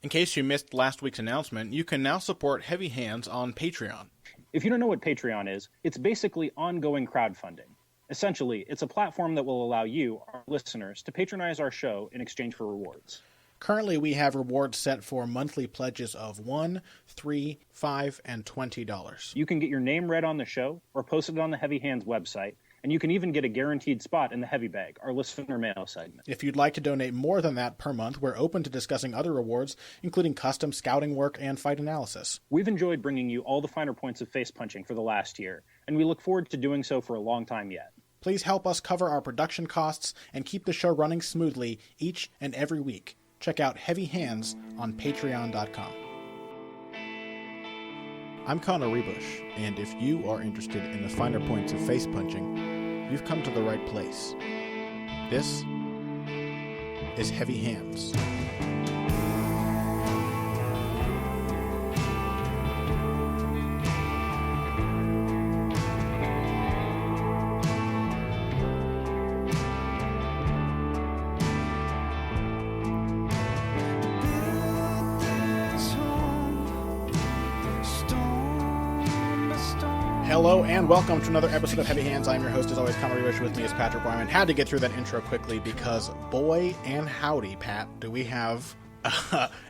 In case you missed last week's announcement, you can now support Heavy Hands on Patreon. If you don't know what Patreon is, it's basically ongoing crowdfunding. Essentially, it's a platform that will allow you, our listeners, to patronize our show in exchange for rewards. Currently, we have rewards set for monthly pledges of $1, $3, $5, and $20. You can get your name read on the show or posted on the Heavy Hands website, and you can even get a guaranteed spot in the Heavy Bag, our listener mail segment. If you'd like to donate more than that per month, we're open to discussing other rewards, including custom scouting work and fight analysis. We've enjoyed bringing you all the finer points of face punching for the last year, and we look forward to doing so for a long time yet. Please help us cover our production costs and keep the show running smoothly each and every week. Check out Heavy Hands on patreon.com. I'm Connor Rebush, and if you are interested in the finer points of face punching, you've come to the right place. This is Heavy Hands. Hello and welcome to another episode of Heavy Hands. I'm your host, as always, Connor Rebush. With me is Patrick Wyman. Had to get through that intro quickly because boy and howdy, Pat, do we have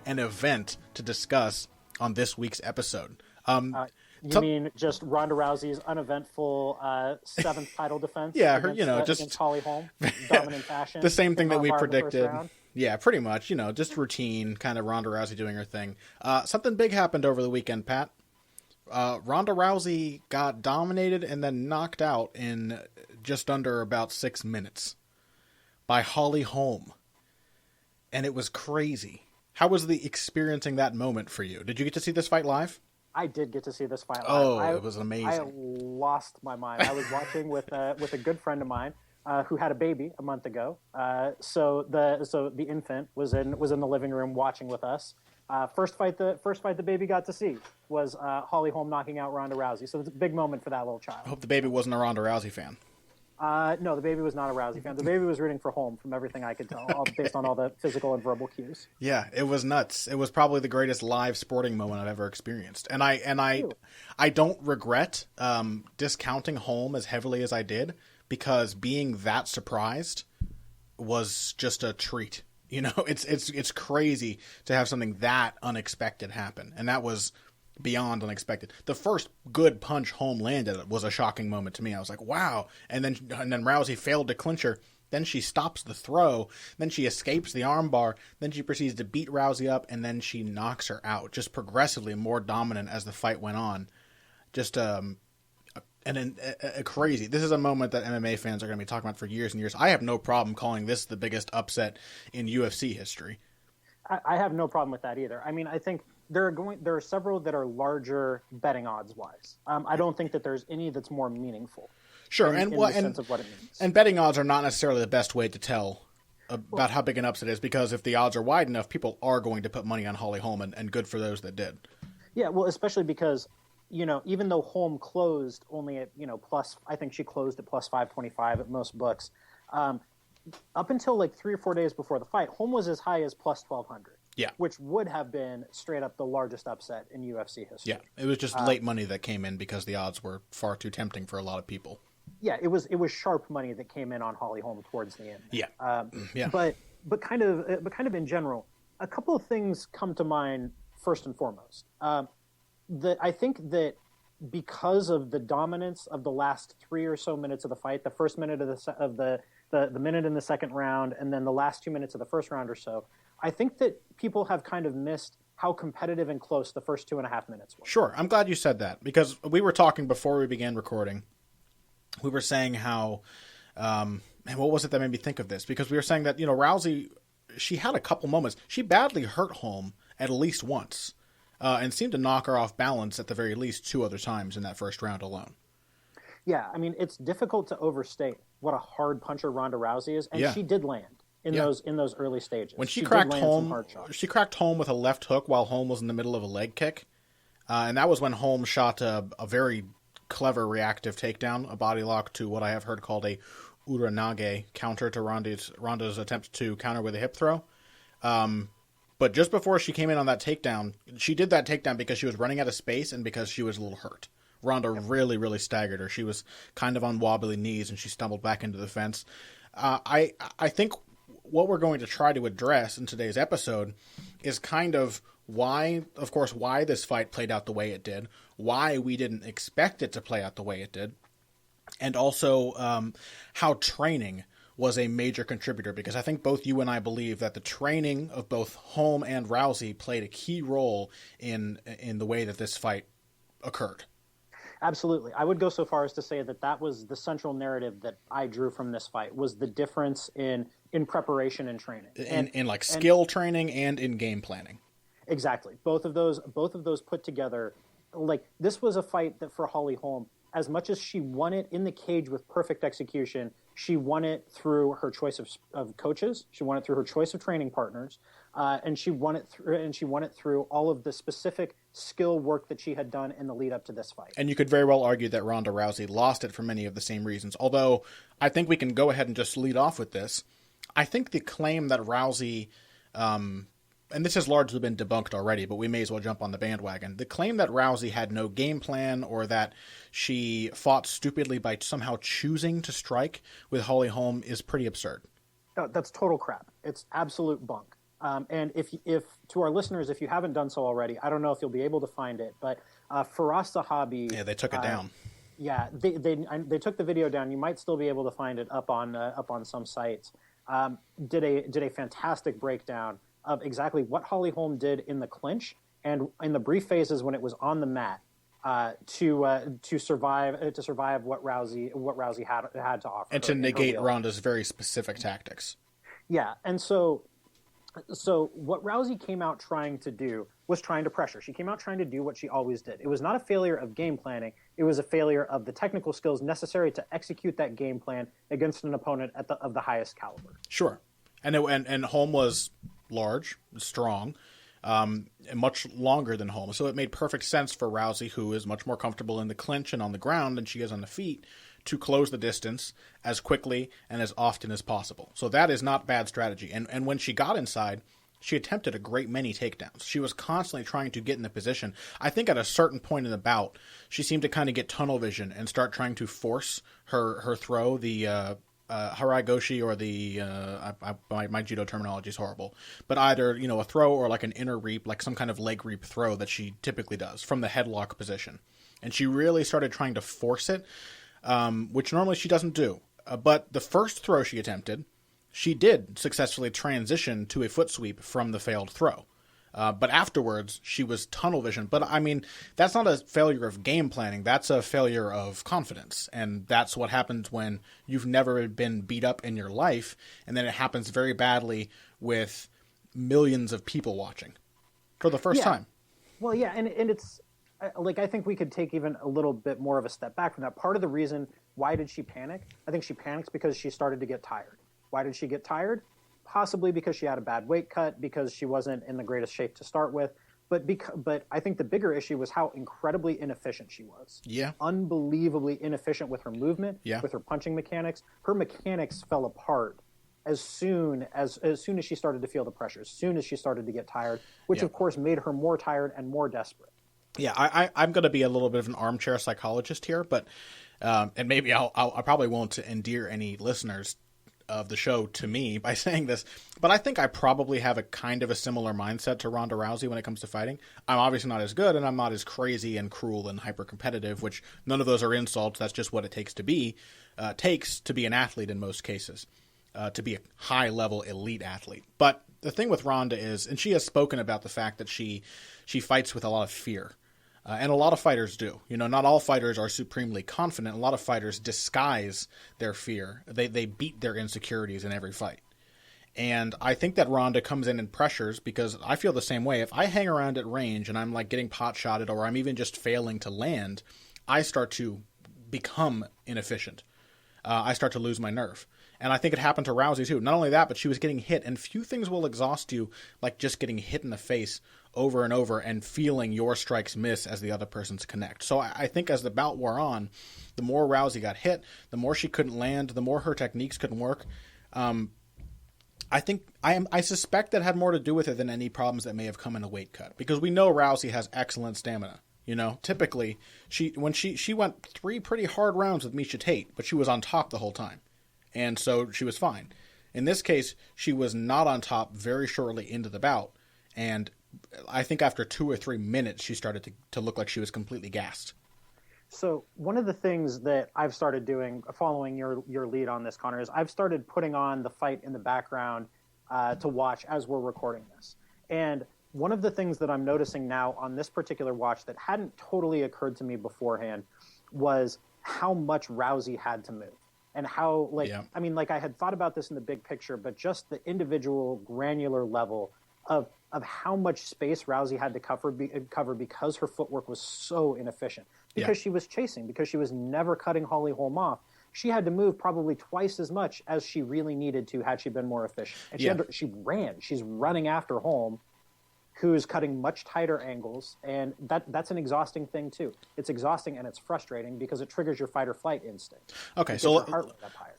an event to discuss on this week's episode. You mean just Ronda Rousey's uneventful seventh title defense? Yeah, against Holly Holm, dominant fashion. The same thing that we predicted. Yeah, pretty much. Just routine, kind of Ronda Rousey doing her thing. Something big happened over the weekend, Pat. Ronda Rousey got dominated and then knocked out in just under about 6 minutes by Holly Holm. And it was crazy. How was experiencing that moment for you? Did you get to see this fight live? I did get to see this fight live. Oh, it was amazing. I lost my mind. I was watching with a good friend of mine who had a baby a month ago. So the infant was in the living room watching with us. First fight the baby got to see was Holly Holm knocking out Ronda Rousey. So it's a big moment for that little child. I hope the baby wasn't a Ronda Rousey fan. No, the baby was not a Rousey fan. The baby was rooting for Holm from everything I could tell, based on all the physical and verbal cues. Yeah, it was nuts. It was probably the greatest live sporting moment I've ever experienced. And I don't regret discounting Holm as heavily as I did, because being that surprised was just a treat. It's crazy to have something that unexpected happen, and that was beyond unexpected. The first good punch Holm landed was a shocking moment to me. I was like, wow. And then Rousey failed to clinch her. Then she stops the throw. Then she escapes the armbar. Then she proceeds to beat Rousey up, and then she knocks her out, just progressively more dominant as the fight went on. Just crazy. This is a moment that MMA fans are going to be talking about for years and years. I have no problem calling this the biggest upset in UFC history. I have no problem with that either. I mean, I think there are several that are larger betting odds wise. I don't think that there's any that's more meaningful. Sure, in the sense of what it means. And betting odds are not necessarily the best way to tell about how big an upset is, because if the odds are wide enough, people are going to put money on Holly Holm, and good for those that did. Yeah, well, especially because even though Holm closed only at plus, I think she closed at plus 525 at most books. Up until like 3 or 4 days before the fight, Holm was as high as plus 1200. Yeah, which would have been straight up the largest upset in UFC history. Yeah, it was just late money that came in because the odds were far too tempting for a lot of people. Yeah, it was sharp money that came in on Holly Holm towards the end. Yeah, yeah. But kind of in general, a couple of things come to mind first and foremost. That I think that because of the dominance of the last 3 or so minutes of the fight, the first minute of the minute in the second round, and then the last 2 minutes of the first round or so, I think that people have kind of missed how competitive and close the first 2.5 minutes were. Sure. I'm glad you said that, because we were talking before we began recording. We were saying how, and what was it that made me think of this? Because we were saying that, Rousey, she had a couple moments. She badly hurt Holm at least once, and seemed to knock her off balance at the very least 2 other times in that first round alone. Yeah, I mean, it's difficult to overstate what a hard puncher Ronda Rousey is, and she did land in those cracked stages. When she cracked Holm with a left hook while Holm was in the middle of a leg kick, and that was when Holm shot a very clever reactive takedown, a body lock to what I have heard called a uranage counter to Ronda's attempt to counter with a hip throw. But just before she came in on that takedown, she did that takedown because she was running out of space and because she was a little hurt. Ronda really, really staggered her. She was kind of on wobbly knees and she stumbled back into the fence. I think what we're going to try to address in today's episode is kind of why this fight played out the way it did, why we didn't expect it to play out the way it did, and also how training was a major contributor, because I think both you and I believe that the training of both Holm and Rousey played a key role in the way that this fight occurred. Absolutely. I would go so far as to say that was the central narrative that I drew from this fight, was the difference in preparation and training. In like skill training and in game planning. Exactly. Both of those put together. Like, this was a fight that for Holly Holm, as much as she won it in the cage with perfect execution, she won it through her choice of coaches. She won it through her choice of training partners, and she won it through all of the specific skill work that she had done in the lead up to this fight. And you could very well argue that Ronda Rousey lost it for many of the same reasons. Although I think we can go ahead and just lead off with this. I think the claim that Rousey, and this has largely been debunked already, but we may as well jump on the bandwagon. The claim that Rousey had no game plan or that she fought stupidly by somehow choosing to strike with Holly Holm is pretty absurd. No, that's total crap. It's absolute bunk. And if to our listeners, if you haven't done so already, I don't know if you'll be able to find it, but Firas Zahabi. Yeah, they took it down. Yeah, they took the video down. You might still be able to find it up on some sites. Did a fantastic breakdown of exactly what Holly Holm did in the clinch and in the brief phases when it was on the mat to survive what Rousey had to offer, and to negate Ronda's very specific tactics. Yeah, and so what Rousey came out trying to do was trying to pressure. She came out trying to do what she always did. It was not a failure of game planning. It was a failure of the technical skills necessary to execute that game plan against an opponent of the highest caliber. Sure, and Holm was large, strong, and much longer than Holm, so it made perfect sense for Rousey, who is much more comfortable in the clinch and on the ground than she is on the feet, to close the distance as quickly and as often as possible. So that is not bad strategy. And when she got inside, she attempted a great many takedowns. She was constantly trying to get in the position. I think at a certain point in the bout, she seemed to kind of get tunnel vision and start trying to force her throw, the harai goshi, or the my judo terminology is horrible, but either a throw or like an inner reap, like some kind of leg reap throw that she typically does from the headlock position. And she really started trying to force it, which normally she doesn't do. But the first throw she attempted, she did successfully transition to a foot sweep from the failed throw. But afterwards, she was tunnel vision. But, I mean, that's not a failure of game planning. That's a failure of confidence. And that's what happens when you've never been beat up in your life, and then it happens very badly with millions of people watching for the first time. Well, yeah, and it's... Like, I think we could take even a little bit more of a step back from that. Part of the reason, why did she panic? I think she panicked because she started to get tired. Why did she get tired? Possibly because she had a bad weight cut, because she wasn't in the greatest shape to start with. But I think the bigger issue was how incredibly inefficient she was. Yeah. Unbelievably inefficient with her movement, with her punching mechanics. Her mechanics fell apart as soon as she started to feel the pressure, as soon as she started to get tired, which of course made her more tired and more desperate. Yeah, I'm going to be a little bit of an armchair psychologist here, but and maybe I probably won't endear any listeners of the show to me by saying this, but I think I probably have a kind of a similar mindset to Ronda Rousey when it comes to fighting. I'm obviously not as good, and I'm not as crazy and cruel and hyper competitive, which none of those are insults. That's just what it takes to be an athlete in most cases, to be a high level elite athlete. But the thing with Ronda is, and she has spoken about the fact that she fights with a lot of fear. And a lot of fighters do. Not all fighters are supremely confident. A lot of fighters disguise their fear. They beat their insecurities in every fight. And I think that Ronda comes in and pressures, because I feel the same way. If I hang around at range and I'm like getting pot-shotted, or I'm even just failing to land, I start to become inefficient. I start to lose my nerve. And I think it happened to Rousey too. Not only that, but she was getting hit, and few things will exhaust you like just getting hit in the face over and over and feeling your strikes miss as the other person's connect. So I think as the bout wore on, the more Rousey got hit, the more she couldn't land, the more her techniques couldn't work. I suspect that had more to do with it than any problems that may have come in a weight cut, because we know Rousey has excellent stamina. You know, typically she went 3 pretty hard rounds with Miesha Tate, but she was on top the whole time, and so she was fine. In this case, she was not on top very shortly into the bout, and I think after 2 or 3 minutes she started to look like she was completely gassed. So one of the things that I've started doing, following your lead on this, Connor, is I've started putting on the fight in the background to watch as we're recording this. And one of the things that I'm noticing now on this particular watch that hadn't totally occurred to me beforehand was how much Rousey had to move. And how, I mean, I had thought about this in the big picture, but just the individual granular level of how much space Rousey had to cover because her footwork was so inefficient. Because she was chasing, because she was never cutting Holly Holm off. She had to move probably twice as much as she really needed to had she been more efficient. And she ran. She's running after Holm, who's cutting much tighter angles, and that's an exhausting thing too. It's exhausting and it's frustrating because it triggers your fight or flight instinct. Okay, so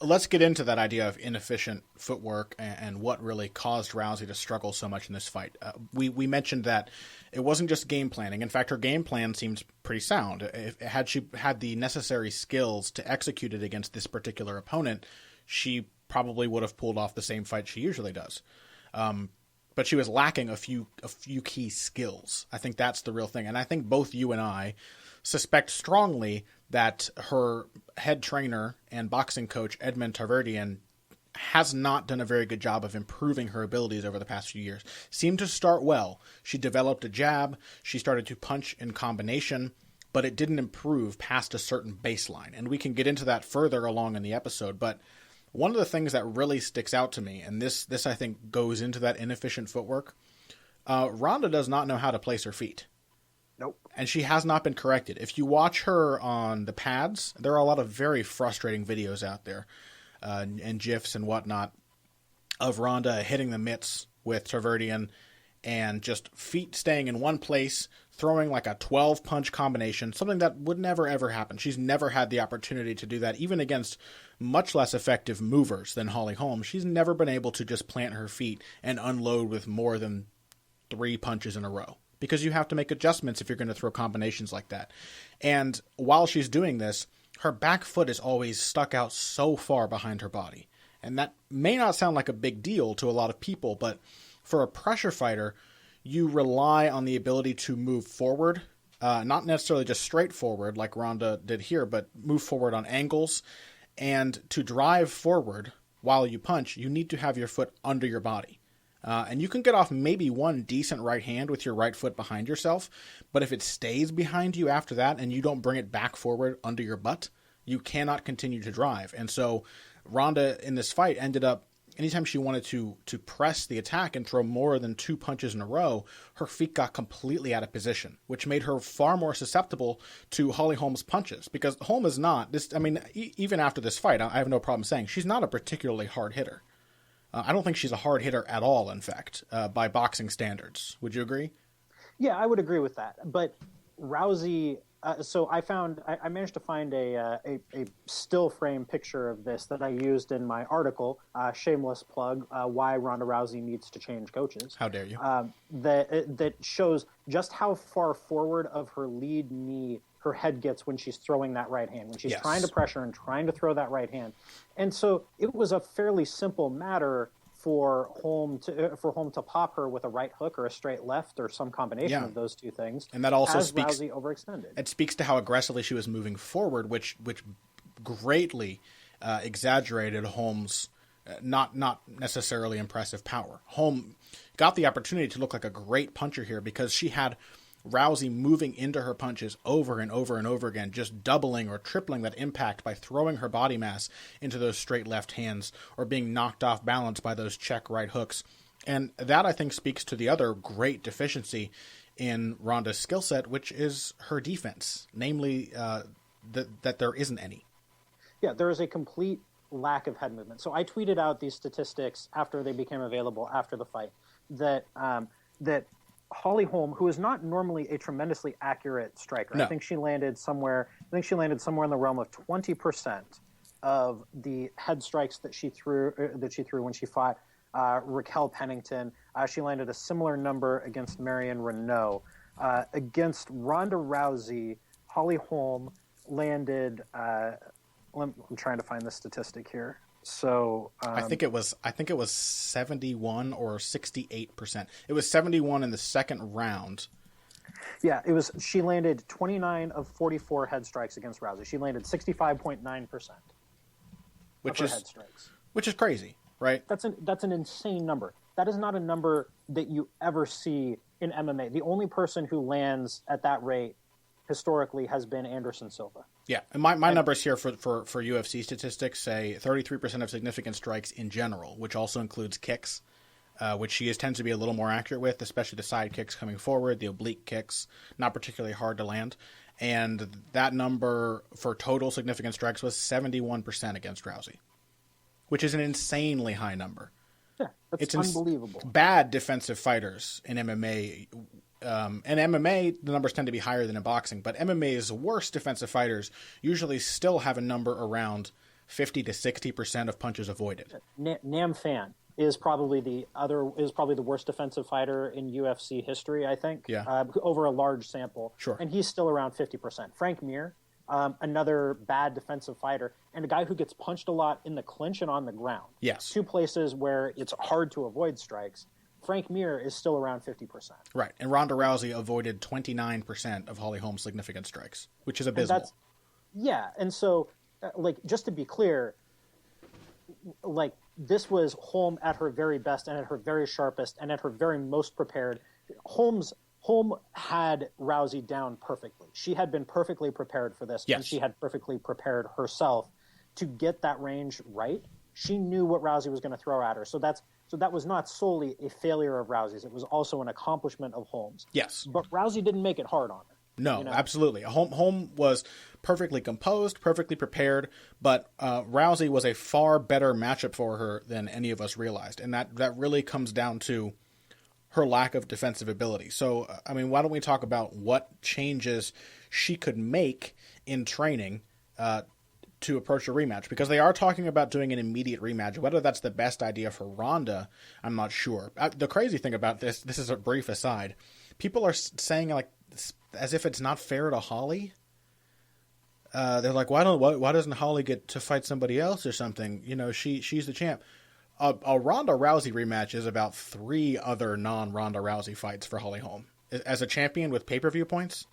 let's get into that idea of inefficient footwork and what really caused Rousey to struggle so much in this fight. We mentioned that it wasn't just game planning. In fact, her game plan seems pretty sound. Had she had the necessary skills to execute it against this particular opponent, she probably would have pulled off the same fight she usually does. But she was lacking a few key skills. I think that's the real thing. And I think both you and I suspect strongly that her head trainer and boxing coach, Edmond Tarverdian, has not done a very good job of improving her abilities over the past few years. Seemed to start well. She developed a jab. She started to punch in combination, but it didn't improve past a certain baseline. And we can get into that further along in the episode, but one of the things that really sticks out to me, and this I think goes into that inefficient footwork, Ronda does not know how to place her feet. Nope. And she has not been corrected. If you watch her on the pads, there are a lot of very frustrating videos out there, and GIFs and whatnot, of Ronda hitting the mitts with Tarverdian and just feet staying in one place, throwing like a 12-punch combination, something that would never, ever happen. She's never had the opportunity to do that, even against much less effective movers than Holly Holm. She's never been able to just plant her feet and unload with more than 3 punches in a row, because you have to make adjustments if you're going to throw combinations like that. And while she's doing this, her back foot is always stuck out so far behind her body. And that may not sound like a big deal to a lot of people, but for a pressure fighter, you rely on the ability to move forward, not necessarily just straight forward like Ronda did here, but move forward on angles. And to drive forward while you punch, you need to have your foot under your body. And you can get off maybe one decent right hand with your right foot behind yourself, but if it stays behind you after that and you don't bring it back forward under your butt, you cannot continue to drive. And so Ronda in this fight ended up, anytime she wanted to press the attack and throw more than 2 punches in a row, her feet got completely out of position, which made her far more susceptible to Holly Holm's punches. Because Holm is not, even after this fight, I have no problem saying, she's not a particularly hard hitter. I don't think she's a hard hitter at all, in fact, by boxing standards. Would you agree? Yeah, I would agree with that. But Rousey, so I managed to find a still frame picture of this that I used in my article, shameless plug, why Ronda Rousey needs to change coaches. How dare you? That shows just how far forward of her lead knee her head gets when she's throwing that right hand, when she's trying to pressure and trying to throw that right hand. And so it was a fairly simple matter for Holm to pop her with a right hook or a straight left or some combination of those two things. And that also speaks Rousey overextended. It speaks to how aggressively she was moving forward, which greatly exaggerated Holm's not necessarily impressive power. Holm got the opportunity to look like a great puncher here because she had Rousey moving into her punches over and over and over again, just doubling or tripling that impact by throwing her body mass into those straight left hands or being knocked off balance by those check right hooks. And that, I think, speaks to the other great deficiency in Ronda's skill set, which is her defense, namely that there isn't any. Yeah, there is a complete lack of head movement. So I tweeted out these statistics after they became available after the fight that Holly Holm, who is not normally a tremendously accurate striker, no. I think she landed somewhere in the realm of 20% of the head strikes that she threw when she fought Raquel Pennington. She landed a similar number against Marion Renault. Against Ronda Rousey, Holly Holm landed. I'm trying to find the statistic here. So I think it was 71 or 68%. It was 71 in the second round. Yeah, it was. She landed 29 of 44 head strikes against Rousey. She landed 65.9%. Which of is her head strikes. Which is crazy, right? That's an insane number. That is not a number that you ever see in MMA. The only person who lands at that rate historically has been Anderson Silva. Yeah, and my numbers here for UFC statistics say 33% of significant strikes in general, which also includes kicks, which she tends to be a little more accurate with, especially the side kicks coming forward, the oblique kicks, not particularly hard to land. And that number for total significant strikes was 71% against Rousey, which is an insanely high number. Yeah, that's unbelievable. Bad defensive fighters in MMA. In MMA, the numbers tend to be higher than in boxing, but MMA's worst defensive fighters usually still have a number around 50 to 60% of punches avoided. Nam Phan is probably the worst defensive fighter in UFC history, I think. Yeah. Over a large sample. Sure. And he's still around 50%. Frank Mir, another bad defensive fighter, and a guy who gets punched a lot in the clinch and on the ground. Yes. Two places where it's hard to avoid strikes. Frank Mir is still around 50%. Right. And Ronda Rousey avoided 29% of Holly Holm's significant strikes, which is abysmal. And so, just to be clear, this was Holm at her very best and at her very sharpest and at her very most prepared. Holm had Rousey down perfectly. She had been perfectly prepared for this, yes. And she had perfectly prepared herself to get that range right. She knew what Rousey was going to throw at her. So that was not solely a failure of Rousey's. It was also an accomplishment of Holm's. Yes. But Rousey didn't make it hard on her. No, absolutely. Holm was perfectly composed, perfectly prepared, but Rousey was a far better matchup for her than any of us realized. And that really comes down to her lack of defensive ability. So, why don't we talk about what changes she could make in training to approach a rematch? Because they are talking about doing an immediate rematch. Whether that's the best idea for Ronda, I'm not sure. The crazy thing about this is a brief aside. People are saying, as if it's not fair to Holly. They're like, why doesn't Holly get to fight somebody else or something? She's the champ. A Ronda Rousey rematch is about 3 other non-Ronda Rousey fights for Holly Holm. As a champion with pay-per-view points,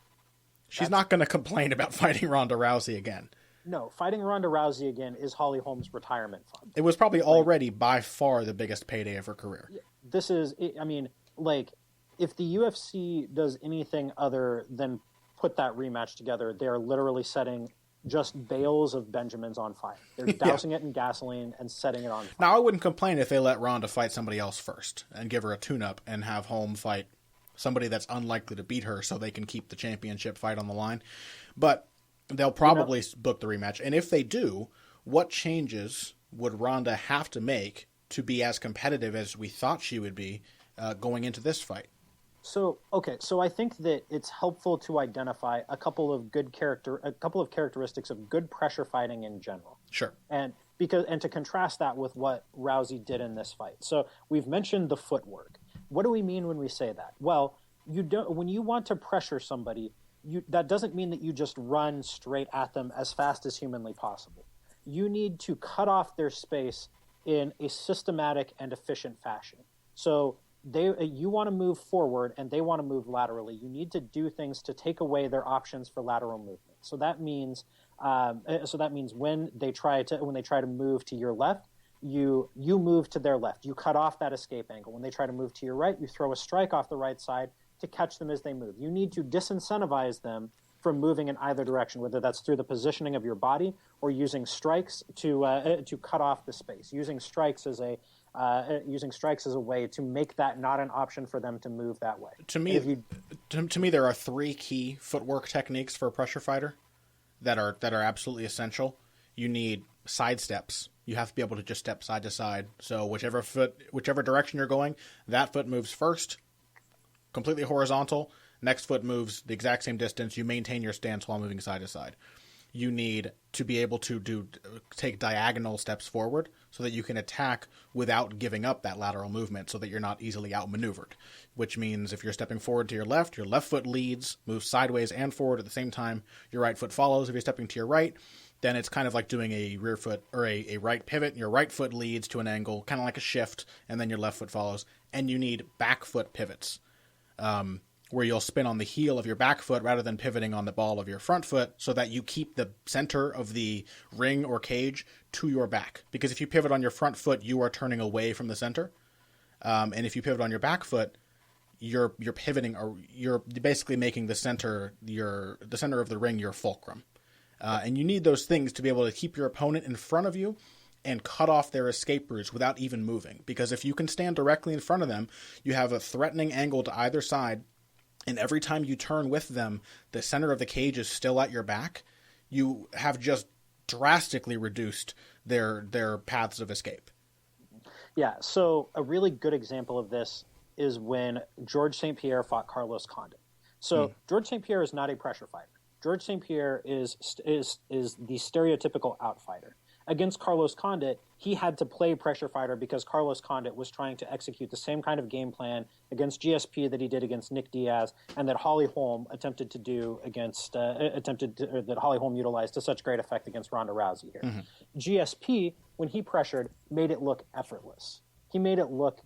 she's not going to complain about fighting Ronda Rousey again. No, fighting Ronda Rousey again is Holly Holm's retirement fund. It was probably already by far the biggest payday of her career. This is, if the UFC does anything other than put that rematch together, they are literally setting just bales of Benjamins on fire. They're dousing it in gasoline and setting it on fire. Now, I wouldn't complain if they let Ronda fight somebody else first and give her a tune-up and have Holm fight somebody that's unlikely to beat her so they can keep the championship fight on the line. But they'll probably book the rematch. And if they do, what changes would Ronda have to make to be as competitive as we thought she would be going into this fight? So I think that it's helpful to identify a couple of characteristics of good pressure fighting in general. Sure. And to contrast that with what Rousey did in this fight. So we've mentioned the footwork. What do we mean when we say that? Well, when you want to pressure somebody, that doesn't mean that you just run straight at them as fast as humanly possible. You need to cut off their space in a systematic and efficient fashion. So you want to move forward and they want to move laterally. You need to do things to take away their options for lateral movement. So that means when they try to move to your left, you move to their left. You cut off that escape angle. When they try to move to your right, you throw a strike off the right side to catch them as they move. You need to disincentivize them from moving in either direction, whether that's through the positioning of your body or using strikes to cut off the space. Using strikes as a way to make that not an option for them to move that way. To me, there are 3 key footwork techniques for a pressure fighter that are absolutely essential. You need side steps. You have to be able to just step side to side. So whichever direction you're going, that foot moves first, completely horizontal. Next foot moves the exact same distance. You maintain your stance while moving side to side. you need to be able to take diagonal steps forward so that you can attack without giving up that lateral movement so that you're not easily outmaneuvered, which means if you're stepping forward to your left foot leads, moves sideways and forward at the same time. Your right foot follows. If you're stepping to your right, then it's kind of like doing a rear foot or a right pivot. Your right foot leads to an angle, kind of like a shift, and then your left foot follows. And you need back foot pivots, where you'll spin on the heel of your back foot rather than pivoting on the ball of your front foot so that you keep the center of the ring or cage to your back. Because if you pivot on your front foot, you are turning away from the center. And if you pivot on your back foot, you're pivoting, or you're basically making the center of the ring your fulcrum. And you need those things to be able to keep your opponent in front of you and cut off their escape routes without even moving. Because if you can stand directly in front of them, you have a threatening angle to either side. And every time you turn with them, the center of the cage is still at your back. You have just drastically reduced their paths of escape. Yeah, so a really good example of this is when George St. Pierre fought Carlos Condit. So George St. Pierre is not a pressure fighter. George St. Pierre is the stereotypical outfighter. Against Carlos Condit, he had to play pressure fighter because Carlos Condit was trying to execute the same kind of game plan against GSP that he did against Nick Diaz, and that Holly Holm attempted to do against that Holly Holm utilized to such great effect against Ronda Rousey here. GSP, when he pressured, made it look effortless. He made it look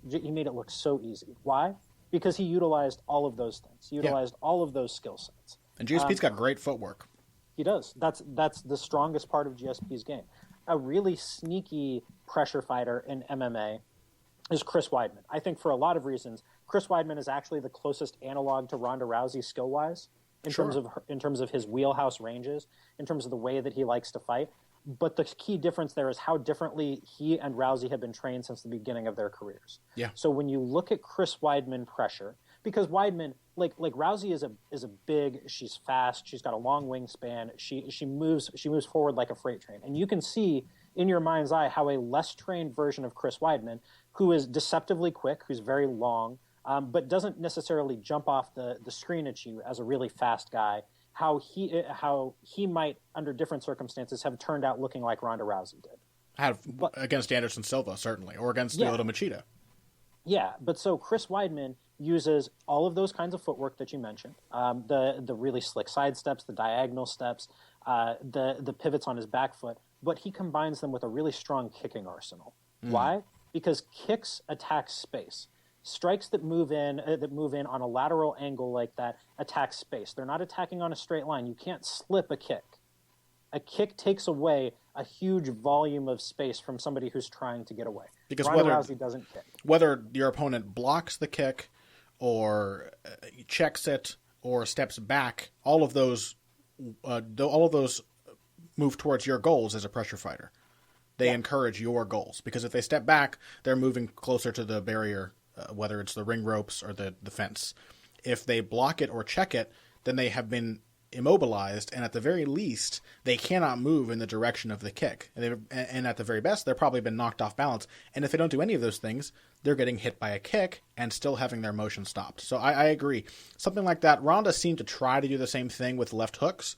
so easy. Why? Because he utilized all of those things. He utilized all of those skill sets. And GSP's got great footwork. He does. That's the strongest part of GSP's game. A really sneaky pressure fighter in MMA is Chris Weidman. I think for a lot of reasons, Chris Weidman is actually the closest analog to Ronda Rousey skill-wise in terms of his wheelhouse ranges, in terms of the way that he likes to fight. But the key difference there is how differently he and Rousey have been trained since the beginning of their careers. Yeah. So when you look at Chris Weidman pressure, because Weidman, like Rousey is a big, she's fast, she's got a long wingspan, she moves forward like a freight train. And you can see in your mind's eye how a less trained version of Chris Weidman, who is deceptively quick, who's very long, but doesn't necessarily jump off the screen at you as a really fast guy, how he might, under different circumstances, have turned out looking like Ronda Rousey did. Against Anderson Silva, certainly, or against Lyoto Machida. Yeah, but so Chris Weidman uses all of those kinds of footwork that you mentioned, the really slick side steps, the diagonal steps, the pivots on his back foot, but he combines them with a really strong kicking arsenal. Why? Because kicks attack space. Strikes that move in on a lateral angle like that attack space. They're not attacking on a straight line. You can't slip a kick. A kick takes away a huge volume of space from somebody who's trying to get away. Because Ronda Rousey doesn't kick. Whether your opponent blocks the kick or checks it or steps back, all of those move towards your goals as a pressure fighter. They encourage your goals, because if they step back, they're moving closer to the barrier, whether it's the ring ropes or the fence. If they block it or check it, then they have been immobilized, and at the very least, they cannot move in the direction of the kick. And at the very best, they've probably been knocked off balance. And if they don't do any of those things, they're getting hit by a kick and still having their motion stopped. So I agree. Something like that. Ronda seemed to try to do the same thing with left hooks.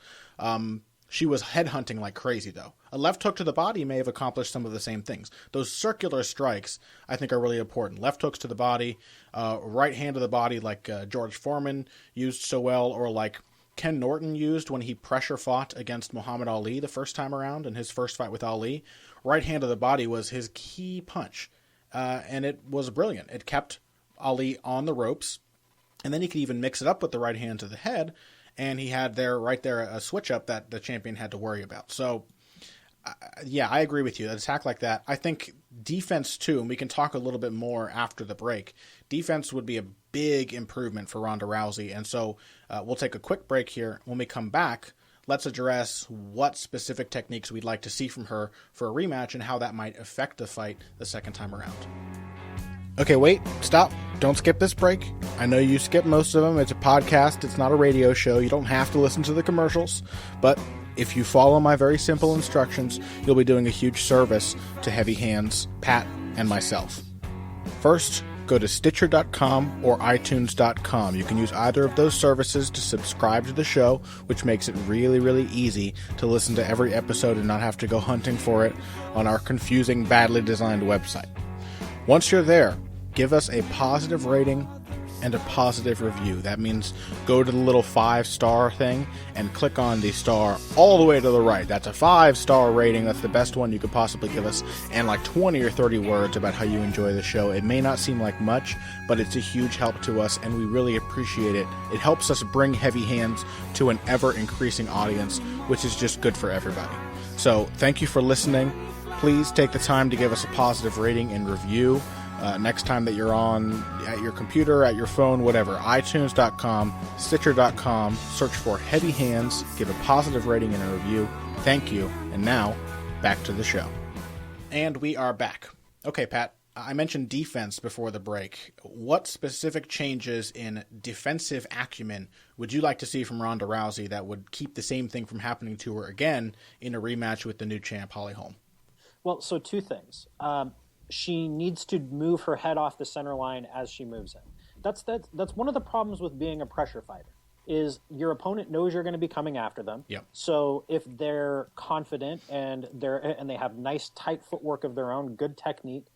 She was headhunting like crazy, though. A left hook to the body may have accomplished some of the same things. Those circular strikes, I think, are really important. Left hooks to the body, right hand to the body like George Foreman used so well, or like Ken Norton used when he pressure fought against Muhammad Ali the first time around in his first fight with Ali. Right hand to the body was his key punch, and it was brilliant. It kept Ali on the ropes, and then he could even mix it up with the right hand to the head, and he had right there a switch up that the champion had to worry about. So, yeah, I agree with you. An attack like that, I think defense too, and we can talk a little bit more after the break. Defense would be a big improvement for Ronda Rousey, and so we'll take a quick break here. When we come back, let's address what specific techniques we'd like to see from her for a rematch and how that might affect the fight the second time around. Okay, wait, stop. Don't skip this break. I know you skip most of them. It's a podcast. It's not a radio show. You don't have to listen to the commercials. But if you follow my very simple instructions, you'll be doing a huge service to Heavy Hands, Pat, and myself. First, go to Stitcher.com or iTunes.com. You can use either of those services to subscribe to the show, which makes it really, really easy to listen to every episode and not have to go hunting for it on our confusing, badly designed website. Once you're there, give us a positive rating and a positive review. That means go to the little 5-star thing and click on the star all the way to the right. That's a 5-star rating. That's the best one you could possibly give us, and like 20 or 30 words about how you enjoy the show. It may not seem like much, but it's a huge help to us, and we really appreciate it. It helps us bring Heavy Hands to an ever-increasing audience, which is just good for everybody. So thank you for listening. Please take the time to give us a positive rating and review. Next time that you're on at your computer, at your phone, whatever, iTunes.com, Stitcher.com, search for Heavy Hands, give a positive rating and a review. Thank you. And now, back to the show. And we are back. Okay, Pat, I mentioned defense before the break. What specific changes in defensive acumen would you like to see from Ronda Rousey that would keep the same thing from happening to her again in a rematch with the new champ, Holly Holm? Well, so two things. She needs to move her head off the center line as she moves in. That's one of the problems with being a pressure fighter, is your opponent knows you're going to be coming after them. Yep. So if they're confident and they have nice tight footwork of their own, good technique,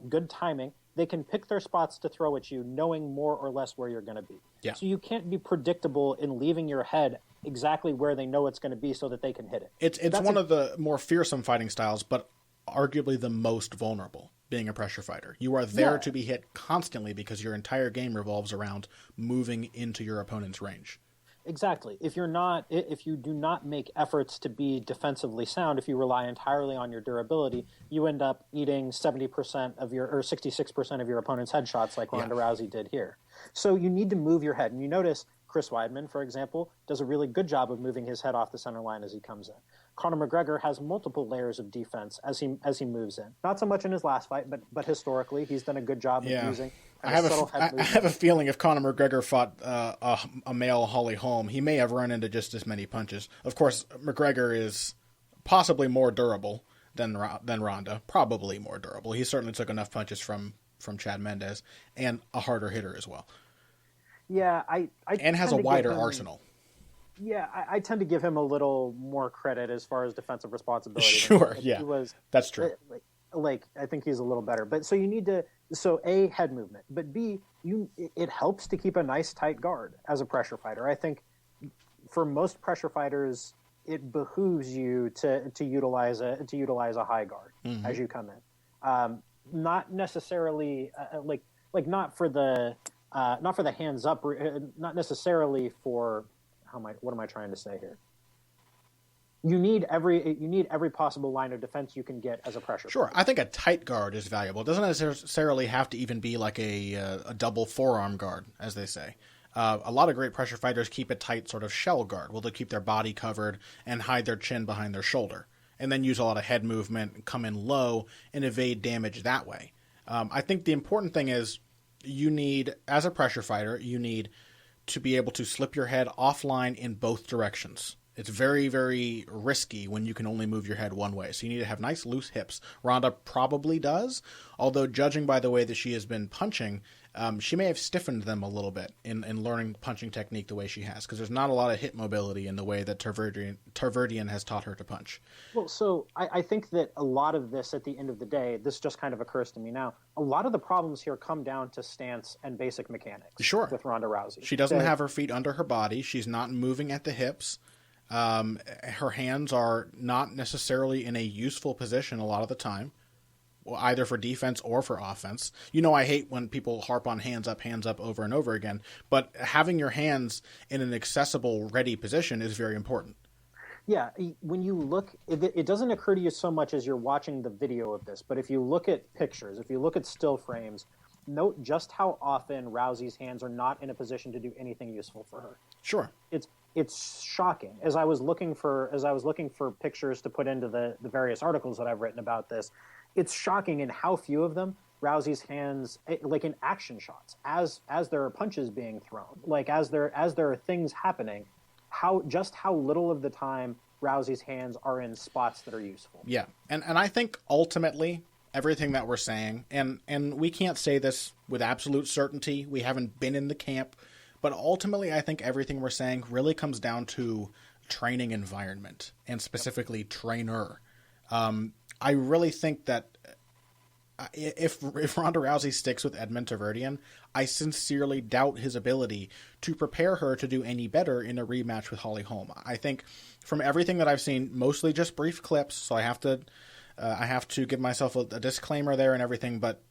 good timing, they can pick their spots to throw at you, knowing more or less where you're going to be. Yeah. So you can't be predictable in leaving your head exactly where they know it's going to be so that they can hit it. It's one of the more fearsome fighting styles, but arguably the most vulnerable, being a pressure fighter. You are there to be hit constantly because your entire game revolves around moving into your opponent's range. Exactly. If you do not make efforts to be defensively sound, if you rely entirely on your durability, you end up eating 70% of your, or 66% of your opponent's headshots like Ronda Rousey did here. So you need to move your head. And you notice Chris Weidman, for example, does a really good job of moving his head off the center line as he comes in. Conor McGregor has multiple layers of defense as he moves in. Not so much in his last fight, but historically he's done a good job of using. I have a feeling if Conor McGregor fought a male Holly Holm, he may have run into just as many punches. Of course, McGregor is possibly more durable than Ronda. Probably more durable. He certainly took enough punches from Chad Mendes, and a harder hitter as well. Yeah, and has a wider arsenal. Yeah, I tend to give him a little more credit as far as defensive responsibility. Sure, that's true. I think he's a little better. But so you need to, A, head movement, but B, it helps to keep a nice tight guard as a pressure fighter. I think for most pressure fighters, it behooves you to utilize a high guard as you come in. Not necessarily not for the hands up, not necessarily for what am I trying to say here? You need every possible line of defense you can get as a pressure. Sure, fighter. I think a tight guard is valuable. It doesn't necessarily have to even be like a double forearm guard, as they say. A lot of great pressure fighters keep a tight sort of shell guard. Well, they keep their body covered and hide their chin behind their shoulder, and then use a lot of head movement, come in low, and evade damage that way. I think the important thing is you need, as a pressure fighter, you need to be able to slip your head offline in both directions. It's very, very risky when you can only move your head one way. So you need to have nice loose hips. Ronda probably does, although judging by the way that she has been punching, she may have stiffened them a little bit in learning punching technique the way she has, because there's not a lot of hip mobility in the way that Tarverdian has taught her to punch. Well, so I think that a lot of this, at the end of the day, this just kind of occurs to me now, a lot of the problems here come down to stance and basic mechanics. Sure. With Ronda Rousey. She doesn't have her feet under her body. She's not moving at the hips. Her hands are not necessarily in a useful position a lot of the time, either for defense or for offense. You know, I hate when people harp on hands up over and over again, but having your hands in an accessible, ready position is very important. Yeah, when you look, it doesn't occur to you so much as you're watching the video of this, but if you look at pictures, if you look at still frames, note just how often Rousey's hands are not in a position to do anything useful for her. Sure. It's shocking. As I was looking for pictures to put into the various articles that I've written about this, it's shocking in how few of them Rousey's hands, like in action shots, as there are punches being thrown, like as there are things happening, how little of the time Rousey's hands are in spots that are useful. Yeah, and I think ultimately, everything that we're saying, and we can't say this with absolute certainty. We haven't been in the camp, but ultimately I think everything we're saying really comes down to training environment and specifically trainer. I really think that if Ronda Rousey sticks with Edmond Tarverdyan, I sincerely doubt his ability to prepare her to do any better in a rematch with Holly Holm. I think from everything that I've seen, mostly just brief clips, so I have to give myself a disclaimer there and everything, but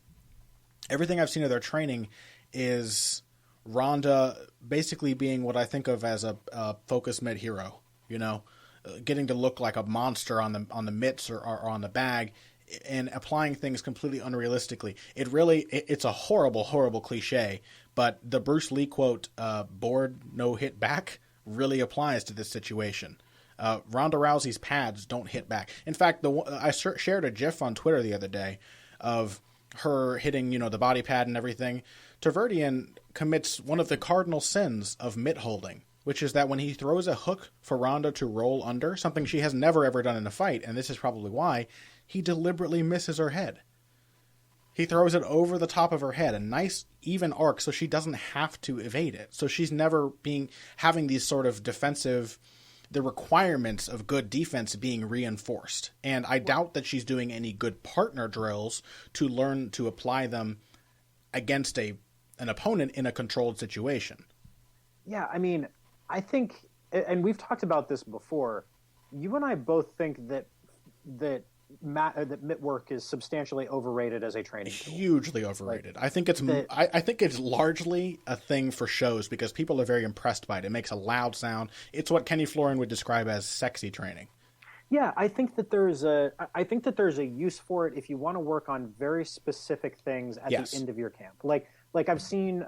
everything I've seen of their training is Ronda basically being what I think of as a focus mid hero, getting to look like a monster on the mitts or on the bag, and applying things completely unrealistically. It's a horrible, horrible cliche, but the Bruce Lee quote, board, no hit back, really applies to this situation. Ronda Rousey's pads don't hit back. In fact, I shared a GIF on Twitter the other day of her hitting, the body pad and everything. Tarverdyan commits one of the cardinal sins of mitt holding, which is that when he throws a hook for Ronda to roll under, something she has never ever done in a fight, and this is probably why, he deliberately misses her head. He throws it over the top of her head, a nice even arc, so she doesn't have to evade it. So she's never having these sort of the requirements of good defense being reinforced. And I doubt that she's doing any good partner drills to learn to apply them against an opponent in a controlled situation. Yeah, I mean, I think, and we've talked about this before, you and I both think that mitt work is substantially overrated as a training tool. Hugely overrated. I think it's largely a thing for shows because people are very impressed by it. It makes a loud sound. It's what Kenny Florin would describe as sexy training. Yeah, I think that there's a use for it if you want to work on very specific things at the end of your camp. Like I've seen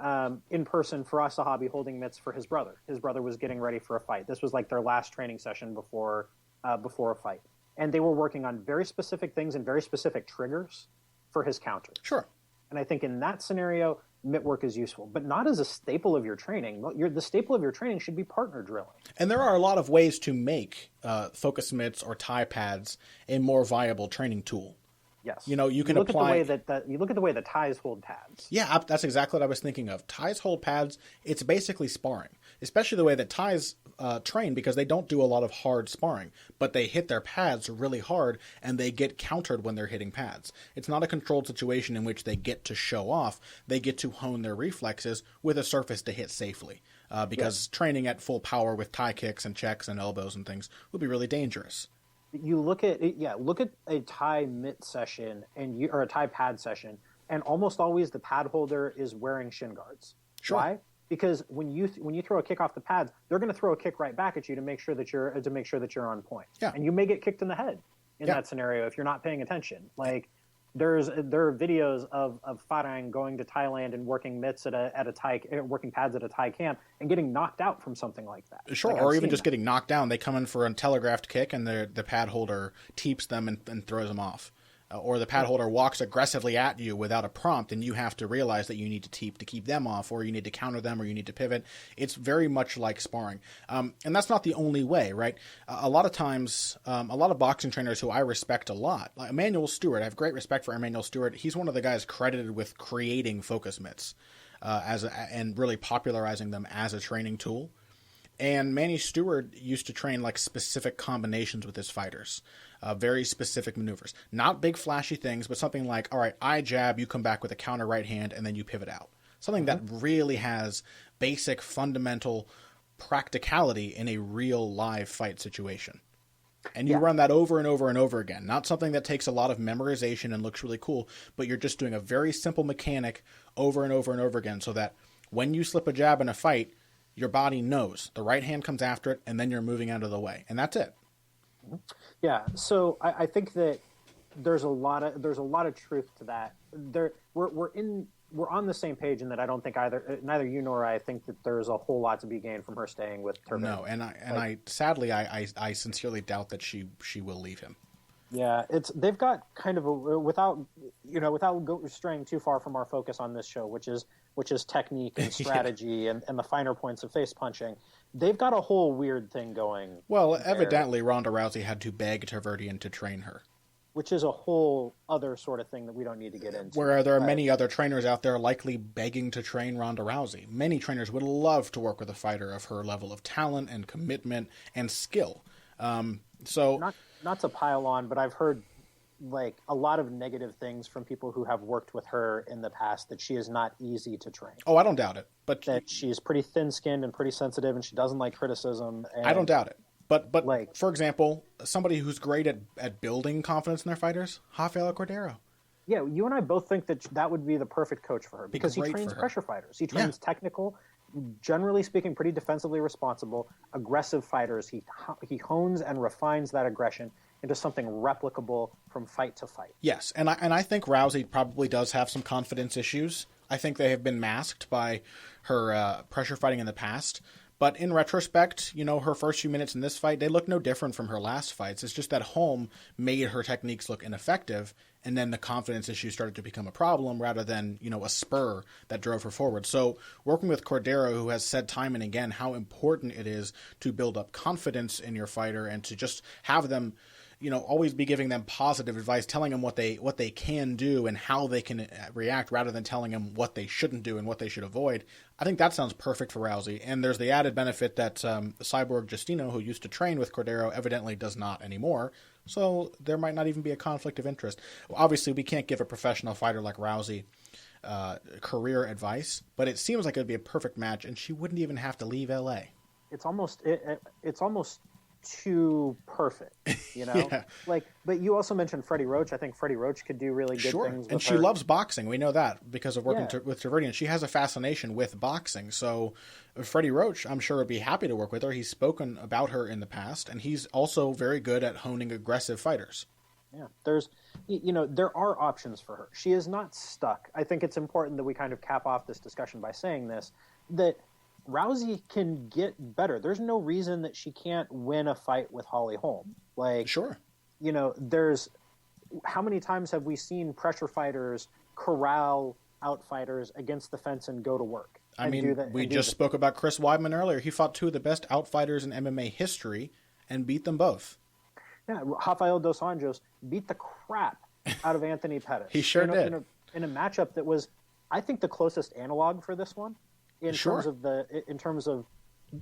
in person Firas Zahabi holding mitts for his brother. His brother was getting ready for a fight. This was like their last training session before a fight. And they were working on very specific things and very specific triggers for his counter. Sure. And I think in that scenario, mitt work is useful, but not as a staple of your training. The staple of your training should be partner drilling. And there are a lot of ways to make focus mitts or tie pads a more viable training tool. Yes. You can apply. You look at the way that ties hold pads. Yeah, that's exactly what I was thinking of. Ties hold pads. It's basically sparring, especially the way that ties train, because they don't do a lot of hard sparring, but they hit their pads really hard and they get countered when they're hitting pads. It's not a controlled situation in which they get to show off. They get to hone their reflexes with a surface to hit safely. Because training at full power with tie kicks and checks and elbows and things would be really dangerous. You look at a tie mitt session or a tie pad session, and almost always the pad holder is wearing shin guards. Sure. Why? Because when you throw a kick off the pads, they're going to throw a kick right back at you to make sure that you're on point. Yeah. And you may get kicked in the head in that scenario if you're not paying attention. Like there are videos of Farang going to Thailand and working mitts working pads at a Thai camp and getting knocked out from something like that. Sure, or even just getting knocked down. They come in for a telegraphed kick and the pad holder teeps them and throws them off. Or the pad holder walks aggressively at you without a prompt, and you have to realize that you need to teep to keep them off, or you need to counter them, or you need to pivot. It's very much like sparring. And that's not the only way, right? A lot of times, a lot of boxing trainers who I respect a lot, like Emmanuel Stewart, I have great respect for Emmanuel Stewart. He's one of the guys credited with creating focus mitts and really popularizing them as a training tool. And Manny Stewart used to train like specific combinations with his fighters, very specific maneuvers. Not big flashy things, but something like, all right, I jab, you come back with a counter right hand, and then you pivot out. Something that really has basic, fundamental practicality in a real live fight situation. And you run that over and over and over again. Not something that takes a lot of memorization and looks really cool, but you're just doing a very simple mechanic over and over and over again so that when you slip a jab in a fight, your body knows the right hand comes after it, and then you're moving out of the way, and that's it. Yeah, so I think that there's a lot of truth to that. We're on the same page in that I don't think neither you nor I think that there's a whole lot to be gained from her staying with Turban. No, I sadly I sincerely doubt that she will leave him. Yeah, they've got kind of without straying too far from our focus on this show, which is technique and strategy and the finer points of face punching. They've got a whole weird thing going. Well, evidently Ronda Rousey had to beg Tarverdyan to train her. which is a whole other sort of thing that we don't need to get into. Where there are many other trainers out there likely begging to train Ronda Rousey. Many trainers would love to work with a fighter of her level of talent and commitment and skill. So not to pile on, but I've heard like a lot of negative things from people who have worked with her in the past, that she is not easy to train. Oh, I don't doubt it. But that she's pretty thin-skinned and pretty sensitive, and she doesn't like criticism. And I don't doubt it. But like, for example, somebody who's great at building confidence in their fighters, Rafael Cordero. Yeah, you and I both think that would be the perfect coach for her, because he trains pressure fighters. He trains technical, generally speaking, pretty defensively responsible, aggressive fighters. He hones and refines that aggression into something replicable from fight to fight. Yes, and I think Rousey probably does have some confidence issues. I think they have been masked by her pressure fighting in the past. But in retrospect, her first few minutes in this fight, they look no different from her last fights. It's just that Holm made her techniques look ineffective, and then the confidence issue started to become a problem rather than, a spur that drove her forward. So working with Cordero, who has said time and again how important it is to build up confidence in your fighter and to just have them, always be giving them positive advice, telling them what they can do and how they can react, rather than telling them what they shouldn't do and what they should avoid. I think that sounds perfect for Rousey. And there's the added benefit that Cyborg Justino, who used to train with Cordero, evidently does not anymore. So there might not even be a conflict of interest. Obviously, we can't give a professional fighter like Rousey career advice, but it seems like it would be a perfect match, and she wouldn't even have to leave LA. It's almost too perfect, Yeah. But you also mentioned Freddie Roach. I think Freddie Roach could do really good things with and she her. loves boxing. We know that because of working with Tavernian. She has a fascination with boxing. So Freddie Roach, I'm sure, would be happy to work with her. He's spoken about her in the past, and he's also very good at honing aggressive fighters. Yeah, there are options for her. She is not stuck. I think it's important that we kind of cap off this discussion by saying this, that Rousey can get better. There's no reason that she can't win a fight with Holly Holm. Sure. There's how many times have we seen pressure fighters corral outfighters against the fence and go to work? We just spoke about Chris Weidman earlier. He fought two of the best outfighters in MMA history and beat them both. Yeah, Rafael dos Anjos beat the crap out of Anthony Pettis. He sure did. In a matchup that was, I think, the closest analog for this one. In terms of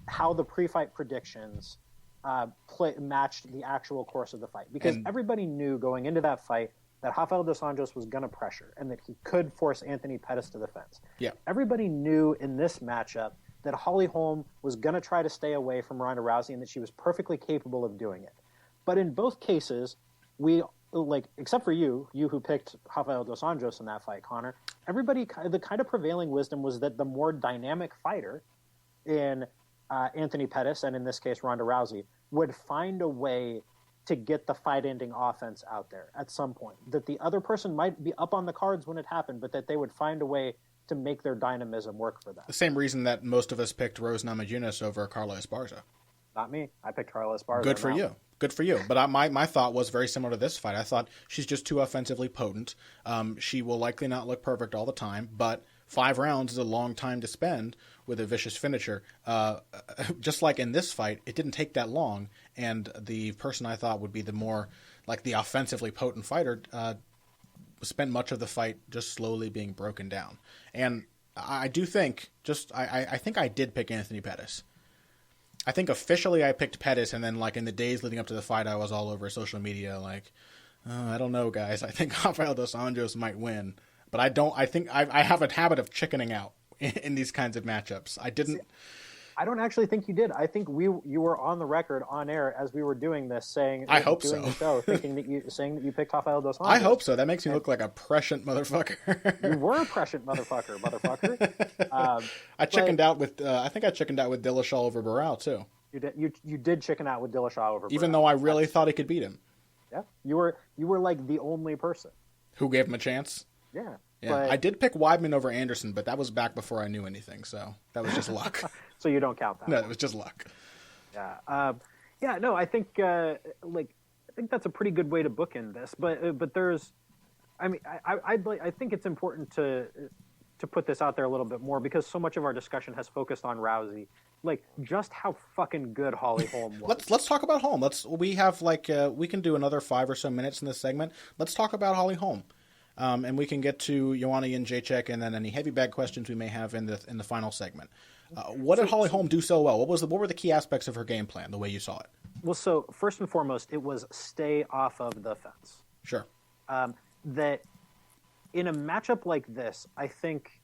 how the pre-fight predictions matched the actual course of the fight, because everybody knew going into that fight that Rafael dos Anjos was going to pressure and that he could force Anthony Pettis to the fence. Yeah, everybody knew in this matchup that Holly Holm was going to try to stay away from Ronda Rousey and that she was perfectly capable of doing it. But in both cases, except for you who picked Rafael dos Anjos in that fight, Connor, everybody, the kind of prevailing wisdom was that the more dynamic fighter in Anthony Pettis, and in this case Ronda Rousey, would find a way to get the fight-ending offense out there at some point. That the other person might be up on the cards when it happened, but that they would find a way to make their dynamism work for them. The same reason that most of us picked Rose Namajunas over Carla Esparza. Not me. I picked Carla Esparza. Good for you. Good for you. But my thought was very similar to this fight. I thought she's just too offensively potent. She will likely not look perfect all the time, but 5 rounds is a long time to spend with a vicious finisher. Just like in this fight, it didn't take that long, and the person I thought would be the more, the offensively potent fighter spent much of the fight just slowly being broken down. And I do think, I think I did pick Anthony Pettis. I think officially I picked Pettis, and then in the days leading up to the fight, I was all over social media I don't know, guys. I think Rafael dos Anjos might win, but I think I have a habit of chickening out in these kinds of matchups. I didn't. I don't actually think you did. I think you were on the record on air as we were doing this saying. I hope so. The show, saying that you picked Rafael dos Anjos. I hope so. That makes me look like a prescient motherfucker. You were a prescient motherfucker. I chickened out with. I think I chickened out with Dillashaw over Burrell too. You did chicken out with Dillashaw over Burrell. Even though I really thought he could beat him. Yeah, you were the only person who gave him a chance. Yeah. Yeah, but I did pick Weidman over Anderson, but that was back before I knew anything, so that was just luck. So you don't count that. No, it was just luck. Yeah. No, I think I think that's a pretty good way to bookend this. But there's, I think it's important to to put this out there a little bit more, because so much of our discussion has focused on Rousey, like just how fucking good Holly Holm was. Let's talk about Holm. We have we can do another 5 or so minutes in this segment. Let's talk about Holly Holm, and we can get to Ioana Jedrzejczyk and then any heavy bag questions we may have in the final segment. What did Holly Holm do so well? What were the key aspects of her game plan, the way you saw it? Well, so first and foremost, it was stay off of the fence. Sure. That in a matchup like this, I think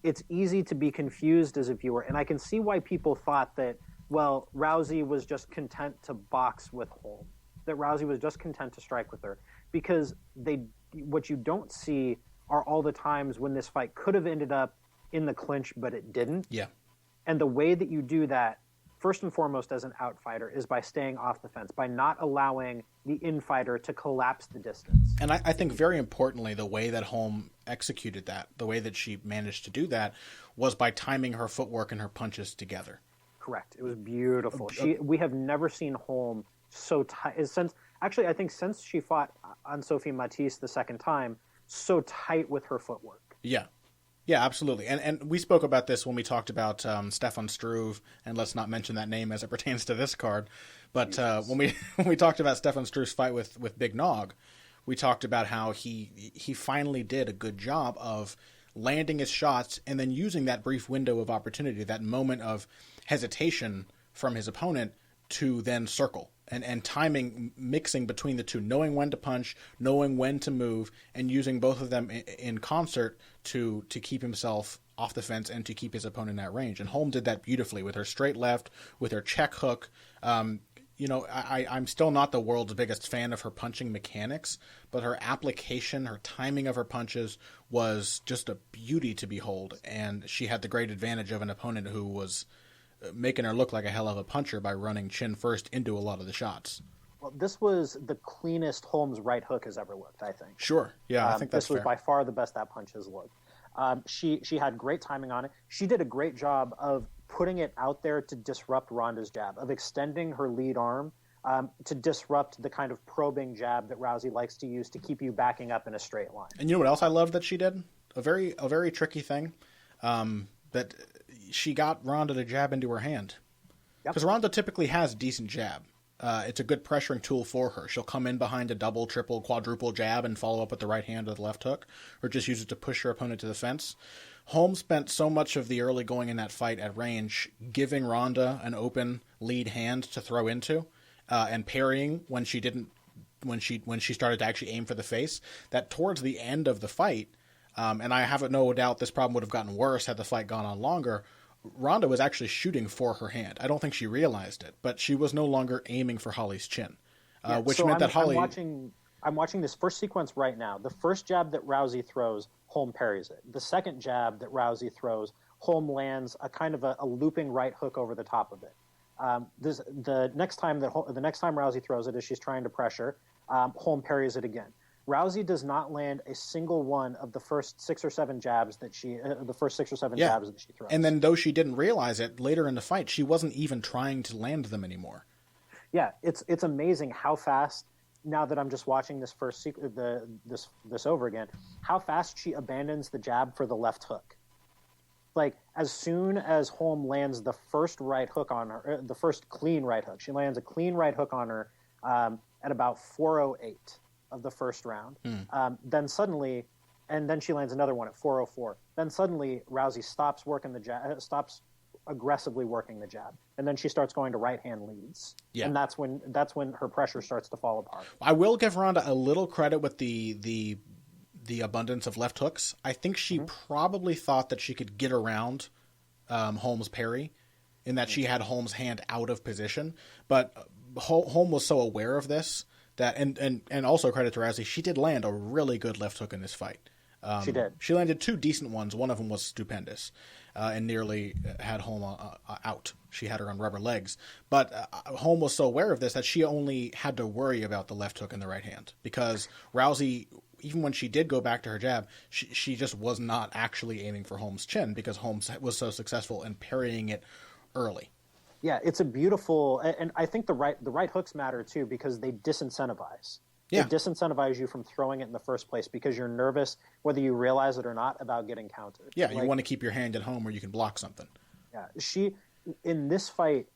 it's easy to be confused as a viewer, and I can see why people thought that, well, Rousey was just content to box with Holm, that Rousey was just content to strike with her, because what you don't see are all the times when this fight could have ended up in the clinch, but it didn't. Yeah. And the way that you do that, first and foremost as an outfighter, is by staying off the fence, by not allowing the infighter to collapse the distance. And I think very importantly, the way that Holm executed that, the way that she managed to do that, was by timing her footwork and her punches together. Correct. It was beautiful. We have never seen Holm so tight. I think since she fought on Sophie Matisse the second time, so tight with her footwork. Yeah. Yeah, absolutely. And we spoke about this when we talked about Stefan Struve, and let's not mention that name as it pertains to this card. But when we talked about Stefan Struve's fight with Big Nog, we talked about how he finally did a good job of landing his shots and then using that brief window of opportunity, that moment of hesitation from his opponent, to then circle. And timing, mixing between the two, knowing when to punch, knowing when to move, and using both of them in concert to keep himself off the fence and to keep his opponent at range. And Holm did that beautifully with her straight left, with her check hook. I'm still not the world's biggest fan of her punching mechanics, but her application, her timing of her punches was just a beauty to behold. And she had the great advantage of an opponent who was making her look like a hell of a puncher by running chin first into a lot of the shots. Well, this was the cleanest Holm's right hook has ever looked, I think. Sure. Yeah, I think that's fair. This was by far the best that punch has looked. She had great timing on it. She did a great job of putting it out there to disrupt Ronda's jab, of extending her lead arm to disrupt the kind of probing jab that Rousey likes to use to keep you backing up in a straight line. And you know what else I love that she did? A very tricky thing. That she got Ronda to jab into her hand. Because Ronda typically has decent jab. It's a good pressuring tool for her. She'll come in behind a double, triple, quadruple jab and follow up with the right hand or the left hook, or just use it to push her opponent to the fence. Holm spent so much of the early going in that fight at range, giving Ronda an open lead hand to throw into, and parrying when she started to actually aim for the face, that towards the end of the fight, and I have no doubt this problem would have gotten worse had the fight gone on longer, Ronda was actually shooting for her hand. I don't think she realized it, but she was no longer aiming for Holly's chin, which meant that Holly... I'm watching this first sequence right now. The first jab that Rousey throws, Holm parries it. The second jab that Rousey throws, Holm lands a kind of a looping right hook over the top of it. The next time Rousey throws it, as she's trying to pressure, Holm parries it again. Rousey does not land a single one of the first 6 or 7 jabs that she jabs that she throws. And then, though she didn't realize it later in the fight, she wasn't even trying to land them anymore. Yeah, it's amazing how fast. Now that I'm just watching this this over again, how fast she abandons the jab for the left hook. Like, as soon as Holm lands the first right hook on her, the first clean right hook, she lands a clean right hook on her at about 4:08 of the first round. Then suddenly, and then she lands another one at 4:04. Then suddenly, Rousey stops working the jab, stops aggressively working the jab, and then she starts going to right hand leads. Yeah. And that's when her pressure starts to fall apart. I will give Ronda a little credit with the abundance of left hooks. I think she probably thought that she could get around Holm's parry, in that she had Holm's hand out of position, but Holm was so aware of this that, and also credit to Rousey, she did land a really good left hook in this fight. She did. She landed 2 decent ones. One of them was stupendous, and nearly had Holm out. She had her on rubber legs. But Holm was so aware of this that she only had to worry about the left hook in the right hand, because Rousey, even when she did go back to her jab, she just was not actually aiming for Holm's chin, because Holm was so successful in parrying it early. Yeah, it's a beautiful, and I think the right hooks matter too, because they disincentivize. Yeah. They disincentivize you from throwing it in the first place because you're nervous, whether you realize it or not, about getting countered. Yeah, you want to keep your hand at home where you can block something. Yeah, in this fight,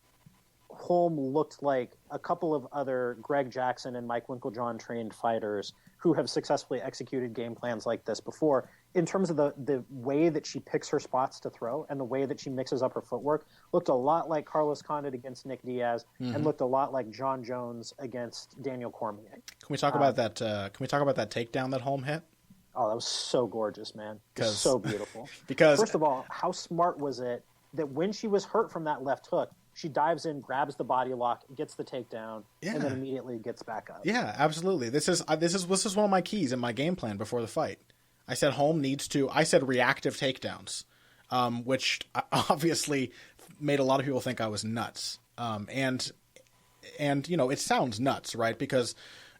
Holm looked like a couple of other Greg Jackson and Mike Winkeljohn trained fighters who have successfully executed game plans like this before, in terms of the way that she picks her spots to throw and the way that she mixes up her footwork. Looked a lot like Carlos Condit against Nick Diaz, and looked a lot like John Jones against Daniel Cormier. Can we talk about that? Can we talk about that takedown that Holm hit? Oh, that was so gorgeous, man! So beautiful. Because first of all, how smart was it that when she was hurt from that left hook, she dives in, grabs the body lock, gets the takedown, and then immediately gets back up. Yeah, absolutely. This is one of my keys in my game plan before the fight. I said Holm needs to. I said reactive takedowns, which obviously made a lot of people think I was nuts. And it sounds nuts, right? Because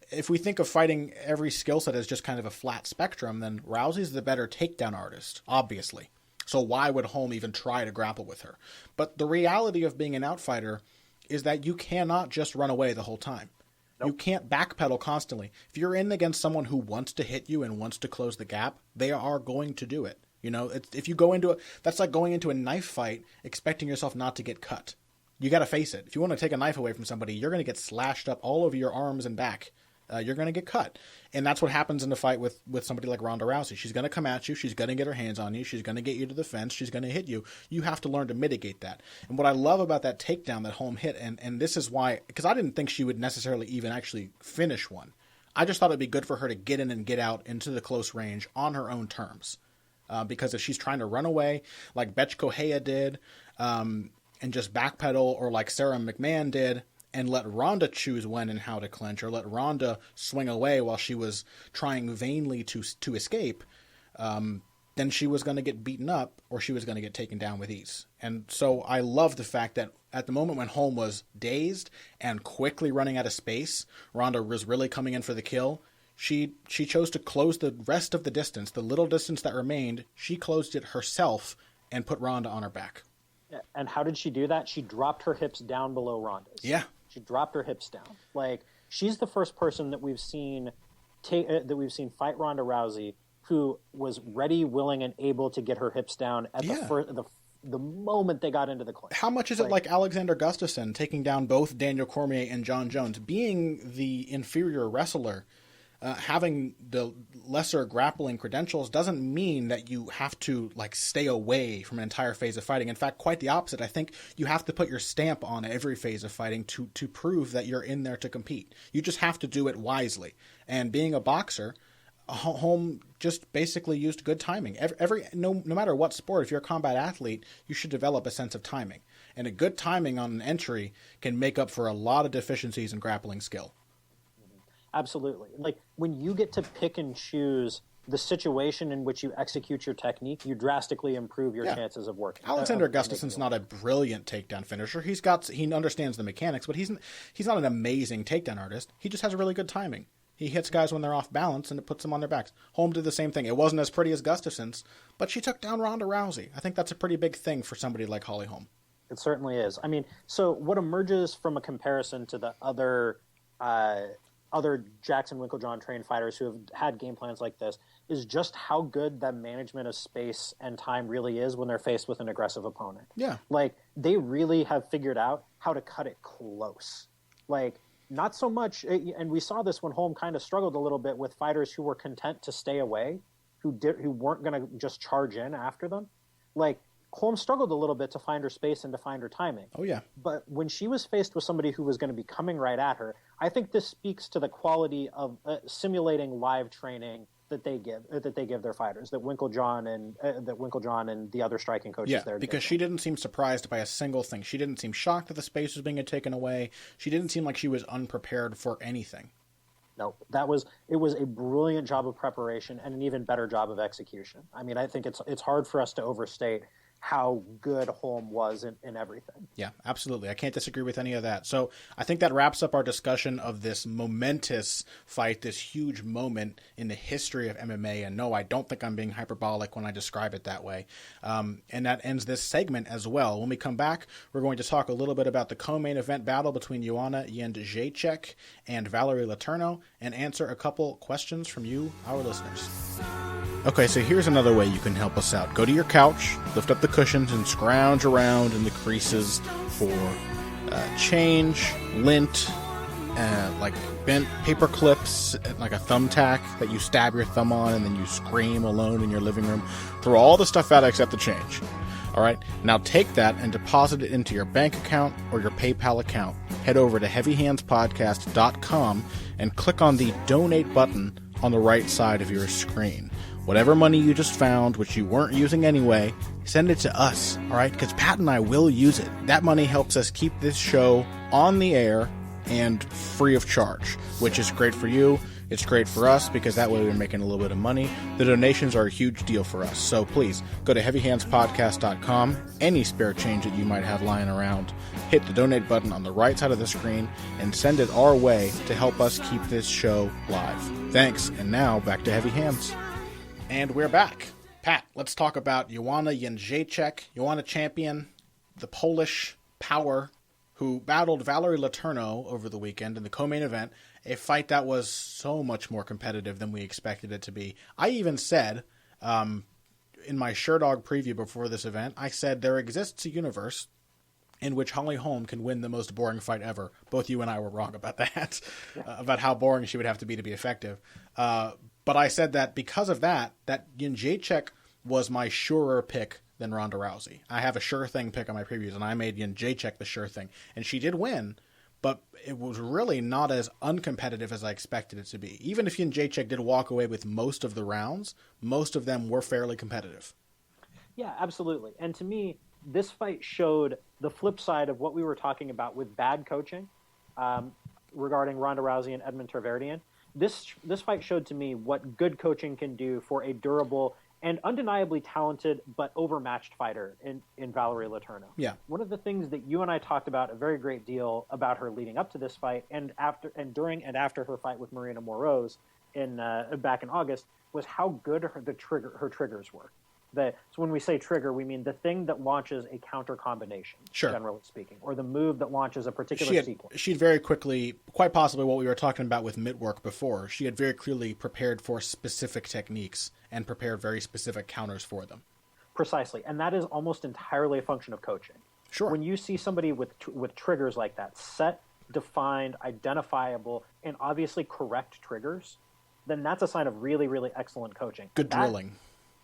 if we think of fighting every skill set as just kind of a flat spectrum, then Rousey's the better takedown artist, obviously. So why would Holm even try to grapple with her? But the reality of being an outfighter is that you cannot just run away the whole time. Nope. You can't backpedal constantly. If you're in against someone who wants to hit you and wants to close the gap, they are going to do it. If you go into that's like going into a knife fight expecting yourself not to get cut. You got to face it. If you want to take a knife away from somebody, you're going to get slashed up all over your arms and back. You're going to get cut. And that's what happens in the fight with somebody like Ronda Rousey. She's going to come at you. She's going to get her hands on you. She's going to get you to the fence. She's going to hit you. You have to learn to mitigate that. And what I love about that takedown that Holm hit, and this is why, because I didn't think she would necessarily even actually finish one. I just thought it'd be good for her to get in and get out into the close range on her own terms. Because if she's trying to run away like Betch Correia did, and just backpedal, or like Sarah McMahon did, and let Ronda choose when and how to clinch, or let Ronda swing away while she was trying vainly to escape, then she was going to get beaten up, or she was going to get taken down with ease. And so I love the fact that at the moment when Holm was dazed and quickly running out of space, Ronda was really coming in for the kill. She chose to close the rest of the distance, the little distance that remained. She closed it herself and put Ronda on her back. And how did she do that? She dropped her hips down below Ronda's. Yeah. She dropped her hips down. Like, she's the first person that we've seen fight Ronda Rousey who was ready, willing, and able to get her hips down at the moment they got into the clinch. How much is it like Alexander Gustafsson taking down both Daniel Cormier and John Jones? Being the inferior wrestler, having the lesser grappling credentials doesn't mean that you have to stay away from an entire phase of fighting. In fact, quite the opposite. I think you have to put your stamp on every phase of fighting to prove that you're in there to compete. You just have to do it wisely. And being a boxer, Holm just basically used good timing. No matter what sport, if you're a combat athlete, you should develop a sense of timing. And a good timing on an entry can make up for a lot of deficiencies in grappling skill. Absolutely. Like, when you get to pick and choose the situation in which you execute your technique, you drastically improve your chances of working. Alexander Gustafsson's not a brilliant takedown finisher. He understands the mechanics, but he's not an amazing takedown artist. He just has really good timing. He hits guys when they're off balance, and it puts them on their backs. Holm did the same thing. It wasn't as pretty as Gustafsson's, but she took down Ronda Rousey. I think that's a pretty big thing for somebody like Holly Holm. It certainly is. I mean, so what emerges from a comparison to the other Jackson Winkeljohn trained fighters who have had game plans like this is just how good that management of space and time really is when they're faced with an aggressive opponent. Yeah. Like, they really have figured out how to cut it close. Like, not so much, and we saw this when Holm kind of struggled a little bit with fighters who were content to stay away, who weren't going to just charge in after them. Like, Holm struggled a little bit to find her space and to find her timing. Oh, yeah. But when she was faced with somebody who was going to be coming right at her, I think this speaks to the quality of simulating live training that they give their fighters, that Winkeljohn and the other striking coaches there. Because she didn't seem surprised by a single thing. She didn't seem shocked that the space was being taken away. She didn't seem like she was unprepared for anything. No, it was a brilliant job of preparation and an even better job of execution. I mean, I think it's hard for us to overstate how good Holm was in everything. Yeah, absolutely. I can't disagree with any of that. So I think that wraps up our discussion of this momentous fight, this huge moment in the history of MMA. And no, I don't think I'm being hyperbolic when I describe it that way. And that ends this segment as well. When we come back, we're going to talk a little bit about the co-main event battle between Joanna Jedrzejczyk and Valerie Letourneau and answer a couple questions from you, our listeners. Okay, so here's another way you can help us out. Go to your couch, lift up the cushions, and scrounge around in the creases for change, lint, like bent paper clips, like a thumbtack that you stab your thumb on and then you scream alone in your living room. Throw all the stuff out except the change. All right, now take that and deposit it into your bank account or your PayPal account. Head over to heavyhandspodcast.com and click on the donate button on the right side of your screen. Whatever money you just found, which you weren't using anyway, send it to us, all right? Because Pat and I will use it. That money helps us keep this show on the air and free of charge, which is great for you. It's great for us because that way we're making a little bit of money. The donations are a huge deal for us. So please go to heavyhandspodcast.com. Any spare change that you might have lying around, hit the donate button on the right side of the screen and send it our way to help us keep this show live. Thanks. And now back to Heavy Hands. And we're back. Pat, let's talk about Joanna Jedrzejczyk, Joanna champion, the Polish power, who battled Valerie Letourneau over the weekend in the co-main event, a fight that was so much more competitive than we expected it to be. I even said, in my Sherdog preview before this event, I said there exists a universe in which Holly Holm can win the most boring fight ever. Both you and I were wrong about that, about how boring she would have to be effective. But I said that because of that Jedrzejczyk was my surer pick than Ronda Rousey. I have a sure thing pick on my previews, and I made Jedrzejczyk the sure thing. And she did win, but it was really not as uncompetitive as I expected it to be. Even if Jedrzejczyk did walk away with most of the rounds, most of them were fairly competitive. Yeah, absolutely. And to me, this fight showed the flip side of what we were talking about with bad coaching regarding Ronda Rousey and Edmond Tarverdyan. This fight showed to me what good coaching can do for a durable and undeniably talented but overmatched fighter in Valerie Letourneau. Yeah. One of the things that you and I talked about a very great deal about her leading up to this fight and during and after her fight with Marina Moroz back in August was how good her triggers were. So when we say trigger, we mean the thing that launches a counter combination, generally speaking, or the move that launches a particular sequence. She'd very quickly, quite possibly what we were talking about with mitt-work before, she had very clearly prepared for specific techniques and prepared very specific counters for them. Precisely, and that is almost entirely a function of coaching. Sure. When you see somebody with triggers like that, set, defined, identifiable, and obviously correct triggers, then that's a sign of really, really excellent coaching. Good drilling.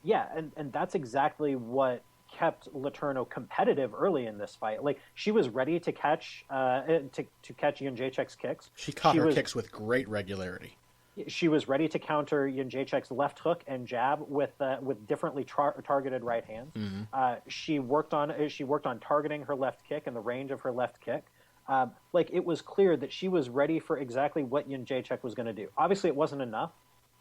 Yeah, and that's exactly what kept Letourneau competitive early in this fight. Like, she was ready to catch Jedrzejczyk's kicks. She caught her kicks with great regularity. She was ready to counter Jedrzejczyk's left hook and jab with differently targeted right hands. Mm-hmm. She worked on targeting her left kick and the range of her left kick. It was clear that she was ready for exactly what Jedrzejczyk was going to do. Obviously, it wasn't enough.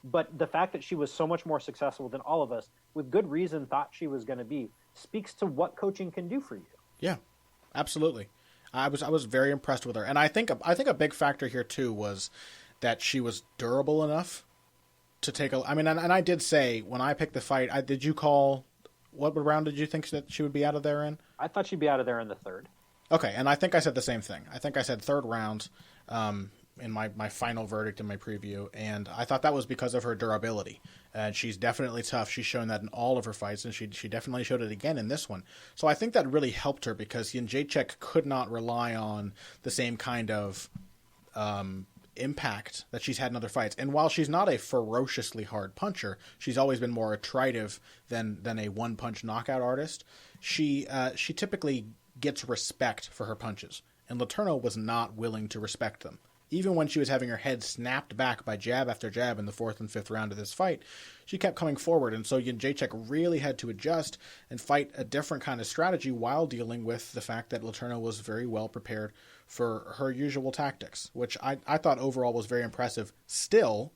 But the fact that she was so much more successful than all of us, with good reason, thought she was going to be, speaks to what coaching can do for you. Yeah, absolutely. I was very impressed with her, and I think a big factor here too was that she was durable enough to take a. I mean, and I did say when I picked the fight, did you call what round did you think that she would be out of there in? I thought she'd be out of there in the third. Okay, and I think I said the same thing. I think I said third round. In my final verdict in my preview, and I thought that was because of her durability. And she's definitely tough. She's shown that in all of her fights, and she definitely showed it again in this one. So I think that really helped her because Jedrzejczyk could not rely on the same kind of impact that she's had in other fights. And while she's not a ferociously hard puncher, she's always been more attritive than a one-punch knockout artist. She typically gets respect for her punches, and Letourneau was not willing to respect them. Even when she was having her head snapped back by jab after jab in the fourth and fifth round of this fight, she kept coming forward. And so Jedrzejczyk really had to adjust and fight a different kind of strategy while dealing with the fact that Letourneau was very well prepared for her usual tactics, which I thought overall was very impressive. Still,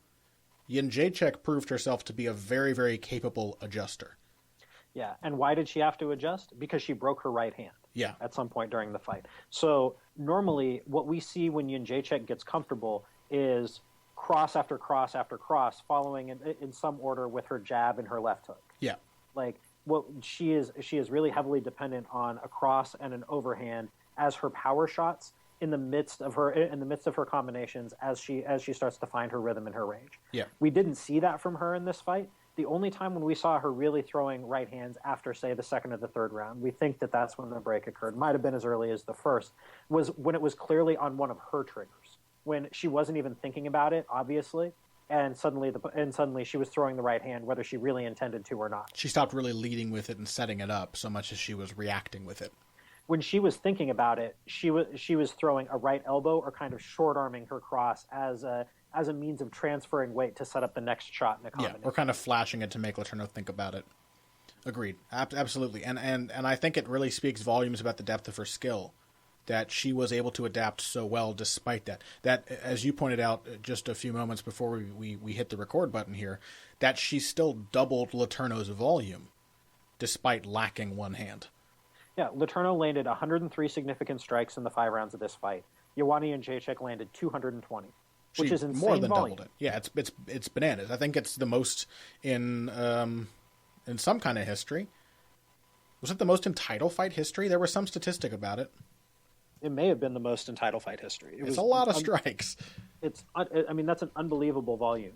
Jedrzejczyk proved herself to be a very, very capable adjuster. Yeah, and why did she have to adjust? Because she broke her right hand. Yeah. At some point during the fight. So normally, what we see when Jedrzejczyk gets comfortable is cross after cross after cross, following in some order with her jab and her left hook. Yeah. Like what she is really heavily dependent on a cross and an overhand as her power shots in the midst of her combinations as she starts to find her rhythm and her range. Yeah. We didn't see that from her in this fight. The only time when we saw her really throwing right hands after, say, the second or the third round, we think that that's when the break occurred. Might have been as early as the first, was when it was clearly on one of her triggers, when she wasn't even thinking about it, obviously, and suddenly she was throwing the right hand, whether she really intended to or not. She stopped really leading with it and setting it up so much as she was reacting with it. When she was thinking about it, she was throwing a right elbow or kind of short arming her cross as a means of transferring weight to set up the next shot in a combination. Yeah, or kind of flashing it to make Letourneau think about it. Agreed. Absolutely. And I think it really speaks volumes about the depth of her skill, that she was able to adapt so well despite that. That, as you pointed out just a few moments before we hit the record button here, that she still doubled Letourneau's volume despite lacking one hand. Yeah, Letourneau landed 103 significant strikes in the 5 rounds of this fight. Ioana Jedrzejczyk landed 220. Which is insane more than volume. doubled it. Yeah, it's bananas. I think it's the most in some kind of history. Was it the most in title fight history? There was some statistic about it. It may have been the most in title fight history. It's a lot of strikes. That's an unbelievable volume.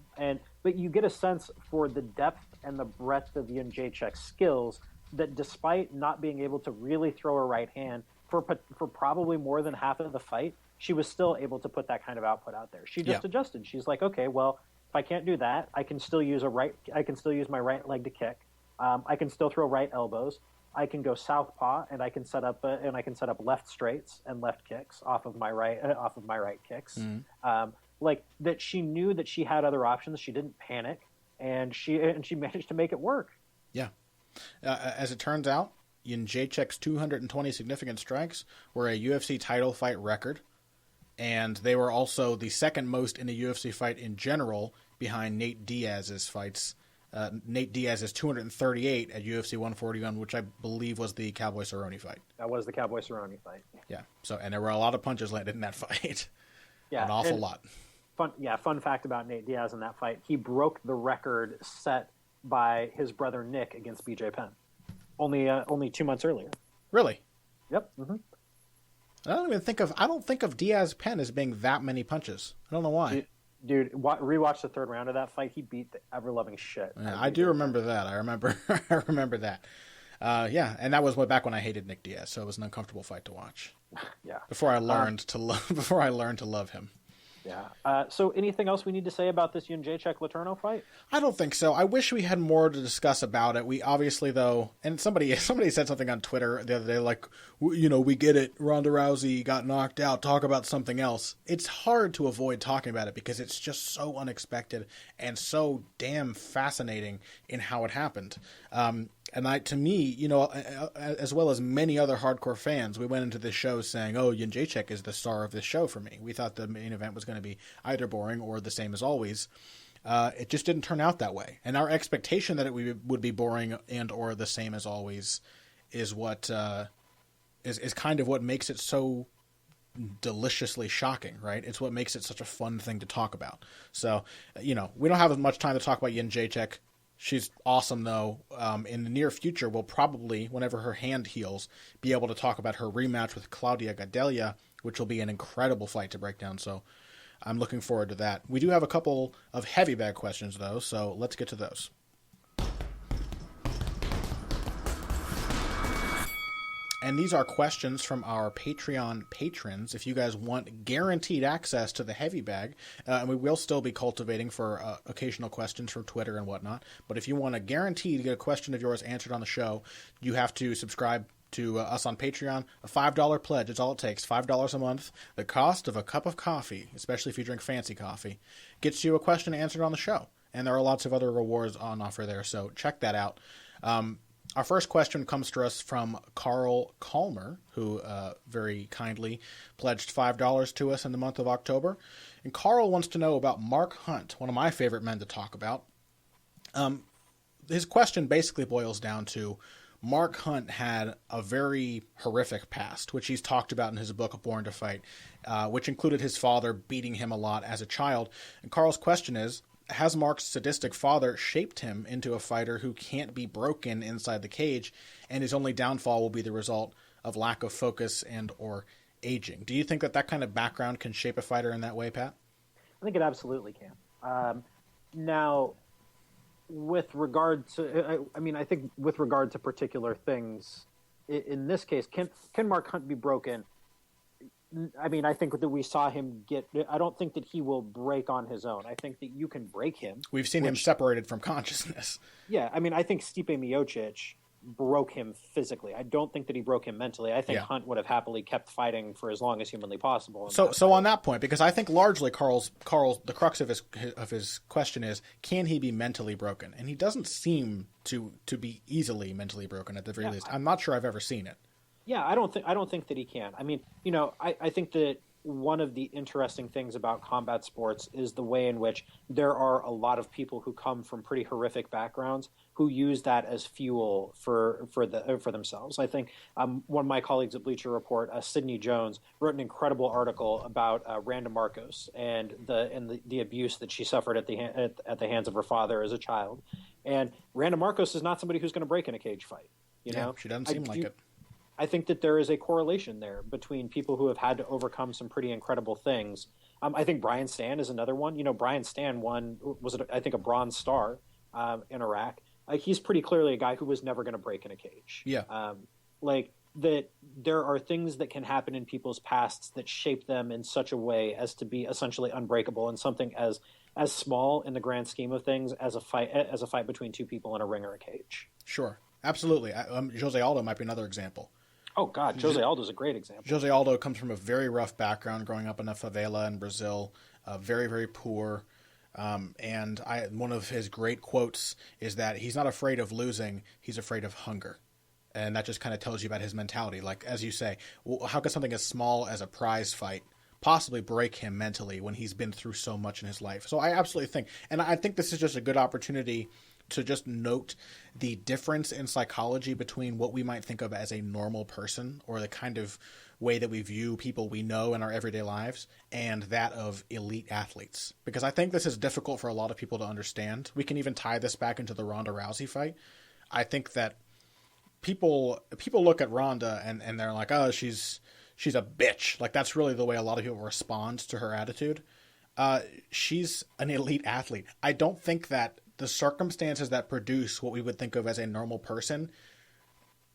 But you get a sense for the depth and the breadth of Jedrzejczyk's skills that despite not being able to really throw a right hand for probably more than half of the fight, she was still able to put that kind of output out there. She just adjusted. She's like, okay, well, if I can't do that, I can still use my right leg to kick. I can still throw right elbows. I can go southpaw, and I can set up left straights and left kicks off of my right kicks. Mm-hmm. Like that, she knew that she had other options. She didn't panic, and she managed to make it work. Yeah, as it turns out, Jedrzejczyk's 220 significant strikes were a UFC title fight record. And they were also the second most in a UFC fight in general, behind Nate Diaz's fights. Nate Diaz's 238 at UFC 141, which I believe was the Cowboy Cerrone fight. That was the Cowboy Cerrone fight. Yeah. So, and there were a lot of punches landed in that fight. Yeah, an awful lot. Fun fact about Nate Diaz in that fight: he broke the record set by his brother Nick against BJ Penn, only 2 months earlier. Really? Yep. Mm-hmm. I don't think of Diaz Penn as being that many punches. I don't know why. Dude, rewatch the third round of that fight. He beat the ever-loving shit. Yeah, I do remember that. I remember that. Yeah, and that was way back when I hated Nick Diaz, so it was an uncomfortable fight to watch. Yeah. Before I learned to love him. Yeah. So anything else we need to say about this Jedrzejczyk-Letourneau fight? I don't think so. I wish we had more to discuss about it. We obviously, though, and somebody said something on Twitter the other day, like, we get it. Ronda Rousey got knocked out. Talk about something else. It's hard to avoid talking about it because it's just so unexpected and so damn fascinating in how it happened. To me, as well as many other hardcore fans, we went into this show saying, oh, Jedrzejczyk is the star of this show for me. We thought the main event was going to be either boring or the same as always. It just didn't turn out that way. And our expectation that it would be boring and or the same as always is what is kind of what makes it so deliciously shocking, right? It's what makes it such a fun thing to talk about. So, we don't have as much time to talk about Jedrzejczyk. She's awesome, though. In the near future, we'll probably, whenever her hand heals, be able to talk about her rematch with Claudia Gadelha, which will be an incredible fight to break down. So I'm looking forward to that. We do have a couple of heavy bag questions, though, so let's get to those. And these are questions from our Patreon patrons. If you guys want guaranteed access to the heavy bag, and we will still be cultivating for occasional questions from Twitter and whatnot, but if you want a guarantee to get a question of yours answered on the show, you have to subscribe to us on Patreon. A $5 pledge is all it takes, $5 a month. The cost of a cup of coffee, especially if you drink fancy coffee, gets you a question answered on the show. And there are lots of other rewards on offer there, so check that out. Our first question comes to us from Carl Kalmer, who very kindly pledged $5 to us in the month of October. And Carl wants to know about Mark Hunt, one of my favorite men to talk about. his question basically boils down to Mark Hunt had a very horrific past, which he's talked about in his book, Born to Fight, which included his father beating him a lot as a child. And Carl's question is, has Mark's sadistic father shaped him into a fighter who can't be broken inside the cage, and his only downfall will be the result of lack of focus and or aging? Do you think that kind of background can shape a fighter in that way, Pat? I think it absolutely can. Now, with regard to, I think with regard to particular things, in this case, can Mark Hunt be broken? I mean, I think that we saw him I don't think that he will break on his own. I think that you can break him. We've seen him separated from consciousness. Yeah, I mean, I think Stipe Miocic broke him physically. I don't think that he broke him mentally. I think Hunt would have happily kept fighting for as long as humanly possible. So on that point, because I think largely Carl's the crux of his question is, can he be mentally broken? And he doesn't seem to be easily mentally broken, at the very least. I'm not sure I've ever seen it. Yeah, I don't think that he can. I mean, I think that one of the interesting things about combat sports is the way in which there are a lot of people who come from pretty horrific backgrounds who use that as fuel for themselves. I think one of my colleagues at Bleacher Report, Sidney Jones, wrote an incredible article about Randa Marcos and the abuse that she suffered at the hands of her father as a child. And Randa Marcos is not somebody who's going to break in a cage fight. You know, she doesn't seem like it. I think that there is a correlation there between people who have had to overcome some pretty incredible things. I think Brian Stann is another one. Brian Stann I think a Bronze Star in Iraq. He's pretty clearly a guy who was never going to break in a cage. Yeah. That there are things that can happen in people's pasts that shape them in such a way as to be essentially unbreakable, and something as small in the grand scheme of things as a fight between two people in a ring or a cage. Sure. Absolutely. Jose Aldo might be another example. Oh, God, Jose Aldo is a great example. Jose Aldo comes from a very rough background, growing up in a favela in Brazil, very, very poor. And one of his great quotes is that he's not afraid of losing, he's afraid of hunger. And that just kind of tells you about his mentality. Like, as you say, how could something as small as a prize fight possibly break him mentally when he's been through so much in his life? So I absolutely think, and I think this is just a good opportunity to just note the difference in psychology between what we might think of as a normal person, or the kind of way that we view people we know in our everyday lives, and that of elite athletes. Because I think this is difficult for a lot of people to understand. We can even tie this back into the Ronda Rousey fight. I think that people look at Ronda and they're like, oh, she's a bitch. Like, that's really the way a lot of people respond to her attitude. She's an elite athlete. I don't think that the circumstances that produce what we would think of as a normal person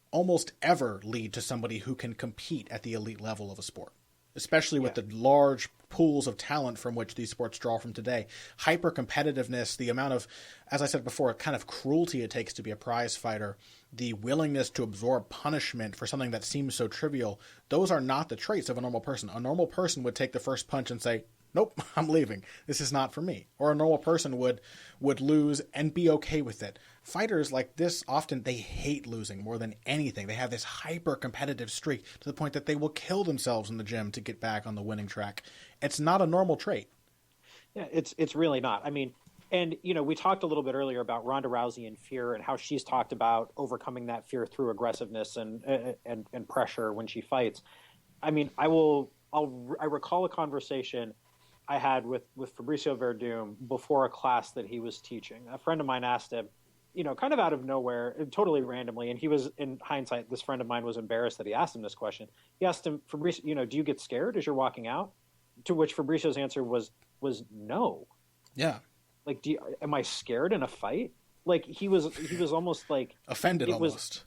almost ever lead to somebody who can compete at the elite level of a sport, especially with the large pools of talent from which these sports draw from today. Hyper competitiveness, the amount of, as I said before, kind of cruelty it takes to be a prize fighter, the willingness to absorb punishment for something that seems so trivial, those are not the traits of a normal person. A normal person would take the first punch and say, nope, I'm leaving. This is not for me. Or a normal person would lose and be okay with it. Fighters like this, often they hate losing more than anything. They have this hyper competitive streak to the point that they will kill themselves in the gym to get back on the winning track. It's not a normal trait. Yeah, it's really not. I mean, and we talked a little bit earlier about Ronda Rousey and fear, and how she's talked about overcoming that fear through aggressiveness and pressure when she fights. I mean, I recall a conversation I had with Fabricio Verdum before a class that he was teaching. A friend of mine asked him, kind of out of nowhere, totally randomly, and he was, in hindsight, this friend of mine was embarrassed that he asked him this question. He asked him, Fabricio, do you get scared as you're walking out? To which Fabricio's answer was no. Yeah. Like, am I scared in a fight? Like, he was almost like offended almost.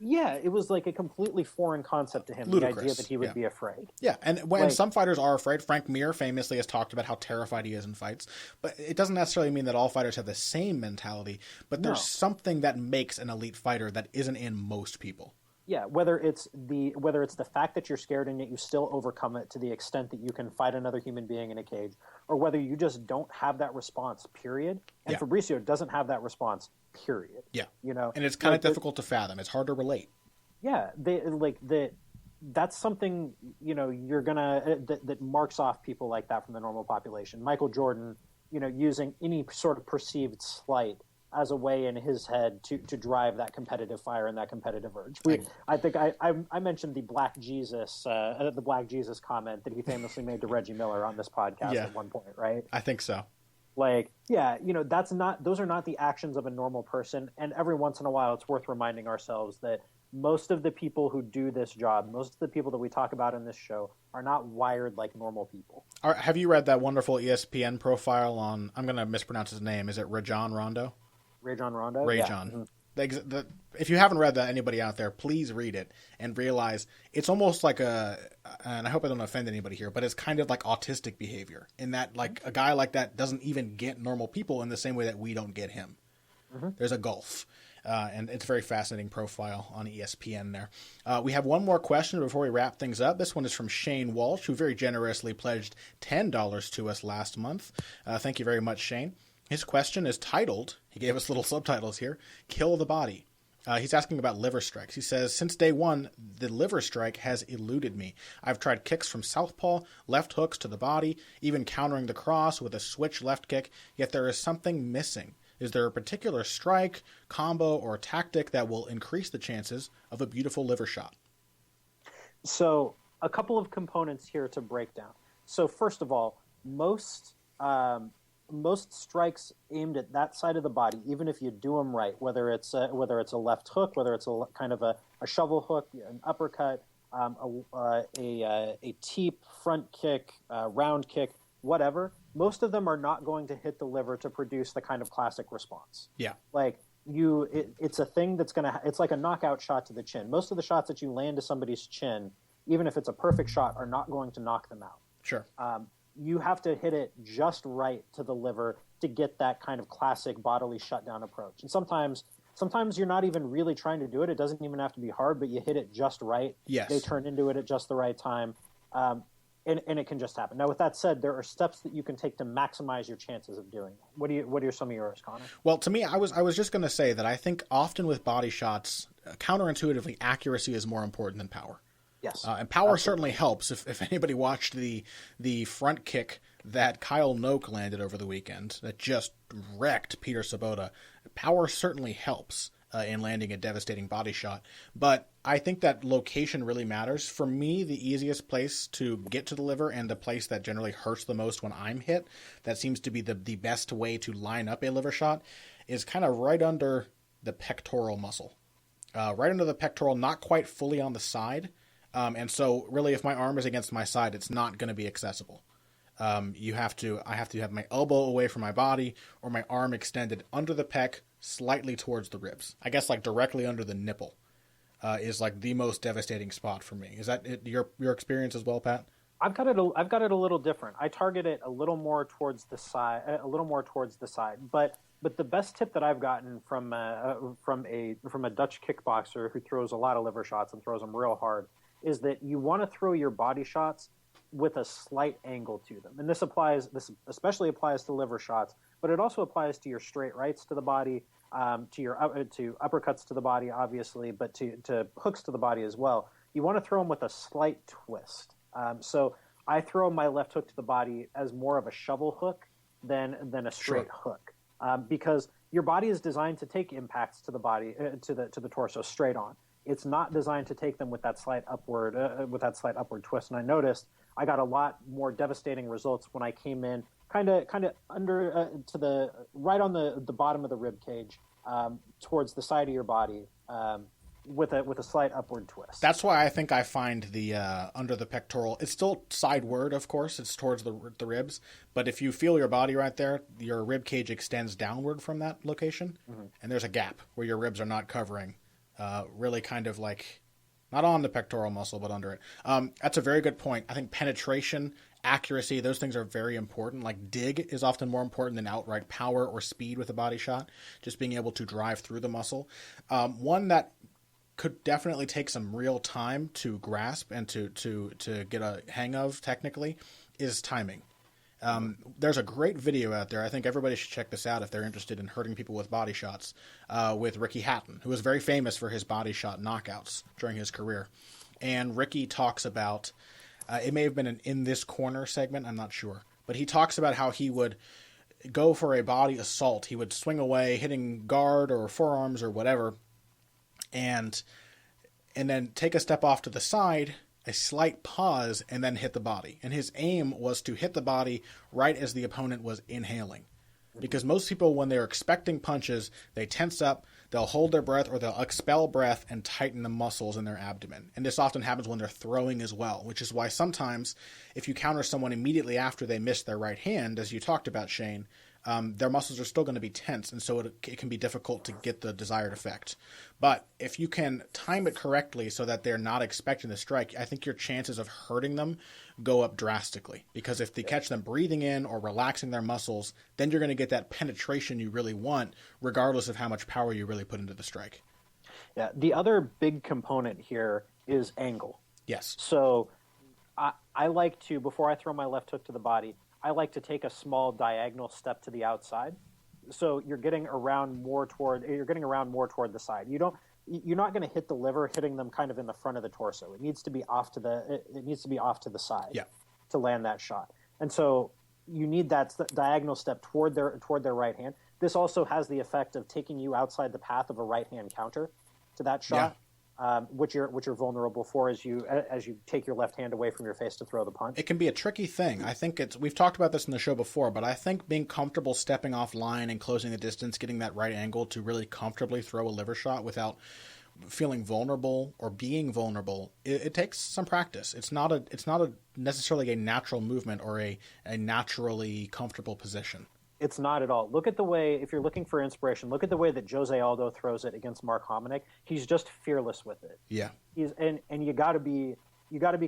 Yeah, it was like a completely foreign concept to him, ludicrous. The idea that he would be afraid. Yeah, and when some fighters are afraid, Frank Mir famously has talked about how terrified he is in fights, but it doesn't necessarily mean that all fighters have the same mentality, but there's something that makes an elite fighter that isn't in most people. Yeah, whether it's the fact that you're scared and yet you still overcome it to the extent that you can fight another human being in a cage, or whether you just don't have that response, period. And Fabricio doesn't have that response, period. Yeah. And it's kind of difficult to fathom. It's hard to relate. Yeah, that's something, you're gonna that marks off people like that from the normal population. Michael Jordan, using any sort of perceived slight as a way in his head to drive that competitive fire and that competitive urge. I think I mentioned the Black Jesus comment that he famously made to Reggie Miller on this podcast at one point, right? I think so. Like, yeah, those are not the actions of a normal person. And every once in a while, it's worth reminding ourselves that most of the people who do this job, most of the people that we talk about in this show are not wired like normal people. Have you read that wonderful ESPN profile on, I'm going to mispronounce his name, is it Rajon Rondo? Rajon Rondo? Rajon. Yeah. Mm-hmm. If you haven't read that, anybody out there, please read it and realize it's almost like and I hope I don't offend anybody here, but it's kind of like autistic behavior in that like a guy like that doesn't even get normal people in the same way that we don't get him. Mm-hmm. There's a gulf. And it's a very fascinating profile on ESPN there. We have one more question before we wrap things up. This one is from Shane Walsh, who very generously pledged $10 to us last month. Thank you very much, Shane. His question is titled, he gave us little subtitles here, Kill the Body. He's asking about liver strikes. He says, since day one, the liver strike has eluded me. I've tried kicks from southpaw, left hooks to the body, even countering the cross with a switch left kick, yet there is something missing. Is there a particular strike, combo, or tactic that will increase the chances of a beautiful liver shot? So a couple of components here to break down. So first of all, most strikes aimed at that side of the body, even if you do them right, whether it's a left hook, whether it's a kind of a shovel hook, an uppercut, a teep, front kick, round kick, whatever, most of them are not going to hit the liver to produce the kind of classic response. Yeah. Like it's a thing that's it's like a knockout shot to the chin. Most of the shots that you land to somebody's chin, even if it's a perfect shot, are not going to knock them out. Sure. You have to hit it just right to the liver to get that kind of classic bodily shutdown approach. And sometimes you're not even really trying to do it. It doesn't even have to be hard, but you hit it just right. Yes. They turn into it at just the right time. And it can just happen. Now, with that said, there are steps that you can take to maximize your chances of doing it. What are some of yours, Connor? Well, to me, I was just going to say that I think often with body shots, counterintuitively, accuracy is more important than power. Yes. And power certainly helps. If anybody watched the front kick that Kyle Noak landed over the weekend that just wrecked Peter Sabota, power certainly helps in landing a devastating body shot. But I think that location really matters. For me, the easiest place to get to the liver and the place that generally hurts the most when I'm hit, that seems to be the best way to line up a liver shot, is kind of right under the pectoral muscle. Right under the pectoral, not quite fully on the side. And so really if my arm is against my side, it's not going to be accessible. I have to have my elbow away from my body or my arm extended under the pec, slightly towards the ribs. I guess like directly under the nipple is like the most devastating spot for me. Is that your experience as well, Pat? I've got it a little different. I target it a little more towards the side, But the best tip that I've gotten from a Dutch kickboxer who throws a lot of liver shots and throws them real hard is that you want to throw your body shots with a slight angle to them. And this especially applies to liver shots, but it also applies to your straight rights to the body, to uppercuts to the body, obviously, but to hooks to the body as well. You want to throw them with a slight twist. So I throw my left hook to the body as more of a shovel hook than a straight hook, because your body is designed to take impacts to the body, to the torso straight on. It's not designed to take them with that slight upward twist. And I noticed I got a lot more devastating results when I came in kind of under to the right on the bottom of the rib cage, towards the side of your body, with a slight upward twist. That's why I think I find the under the pectoral. It's still sideward, of course. It's towards the ribs, but if you feel your body right there, your rib cage extends downward from that location, and there's a gap where your ribs are not covering. Really kind of like not on the pectoral muscle, but under it. That's a very good point. I think penetration, accuracy, those things are very important. Like dig is often more important than outright power or speed with a body shot. Just being able to drive through the muscle. One that could definitely take some real time to grasp and to get a hang of technically is timing. There's a great video out there. I think everybody should check this out if they're interested in hurting people with body shots, with Ricky Hatton, who was very famous for his body shot knockouts during his career. And Ricky talks about, it may have been an In This Corner segment, I'm not sure, but he talks about how he would go for a body assault. He would swing away, hitting guard or forearms or whatever, and then take a step off to the side, a slight pause, and then hit the body. And his aim was to hit the body right as the opponent was inhaling. Because most people, when they're expecting punches, they tense up, they'll hold their breath, or they'll expel breath and tighten the muscles in their abdomen. And this often happens when they're throwing as well, which is why sometimes if you counter someone immediately after they miss their right hand, as you talked about, Shane, their muscles are still going to be tense, and so it can be difficult to get the desired effect. But if you can time it correctly so that they're not expecting the strike, I think your chances of hurting them go up drastically. Because if they catch them breathing in or relaxing their muscles, then you're going to get that penetration you really want, regardless of how much power you really put into the strike. Yeah, the other big component here is angle. Yes. So I like to, before I throw my left hook to the body, I like to take a small diagonal step to the outside. So you're getting around more toward the side. You're not going to hit the liver hitting them kind of in the front of the torso. It needs to be off to the side to land that shot. And so you need that diagonal step toward their right hand. This also has the effect of taking you outside the path of a right hand counter to that shot. Which you're vulnerable for as you take your left hand away from your face to throw the punch. It can be a tricky thing. I think we've talked about this in the show before, but I think being comfortable stepping off line and closing the distance, getting that right angle to really comfortably throw a liver shot without feeling vulnerable or being vulnerable, it takes some practice. It's not necessarily a natural movement or a naturally comfortable position. It's not at all. Look at the way, if you're looking for inspiration, look at the way that Jose Aldo throws it against Mark Hominick. He's just fearless with it. Yeah. And you got to be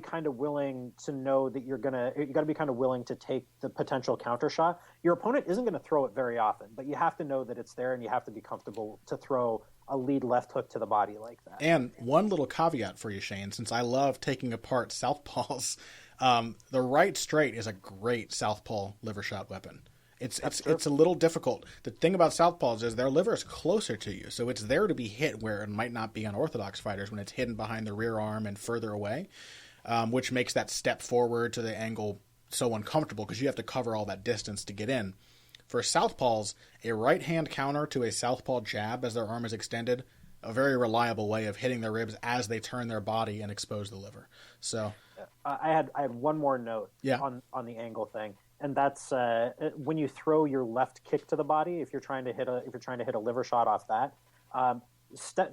kind of willing to know that you got to be kind of willing to take the potential counter shot. Your opponent isn't going to throw it very often, but you have to know that it's there, and you have to be comfortable to throw a lead left hook to the body like that. And one little caveat for you, Shane, since I love taking apart southpaws, the right straight is a great southpaw liver shot weapon. It's a little difficult. The thing about southpaws is their liver is closer to you, so it's there to be hit where it might not be on orthodox fighters when it's hidden behind the rear arm and further away, which makes that step forward to the angle so uncomfortable because you have to cover all that distance to get in. For southpaws, a right hand counter to a southpaw jab as their arm is extended, a very reliable way of hitting their ribs as they turn their body and expose the liver. So I had one more note on the angle thing. And that's when you throw your left kick to the body. If you're trying to hit a liver shot off that,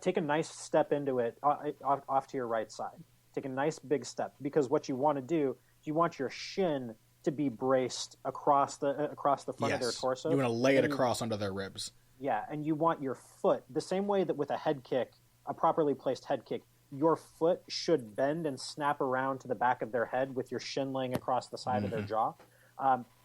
take a nice step into it off to your right side. Take a nice big step, because what you want to do is you want your shin to be braced across the front of their torso. You want to lay it across under their ribs. Yeah, and you want your foot the same way that with a head kick, a properly placed head kick, your foot should bend and snap around to the back of their head with your shin laying across the side of their jaw.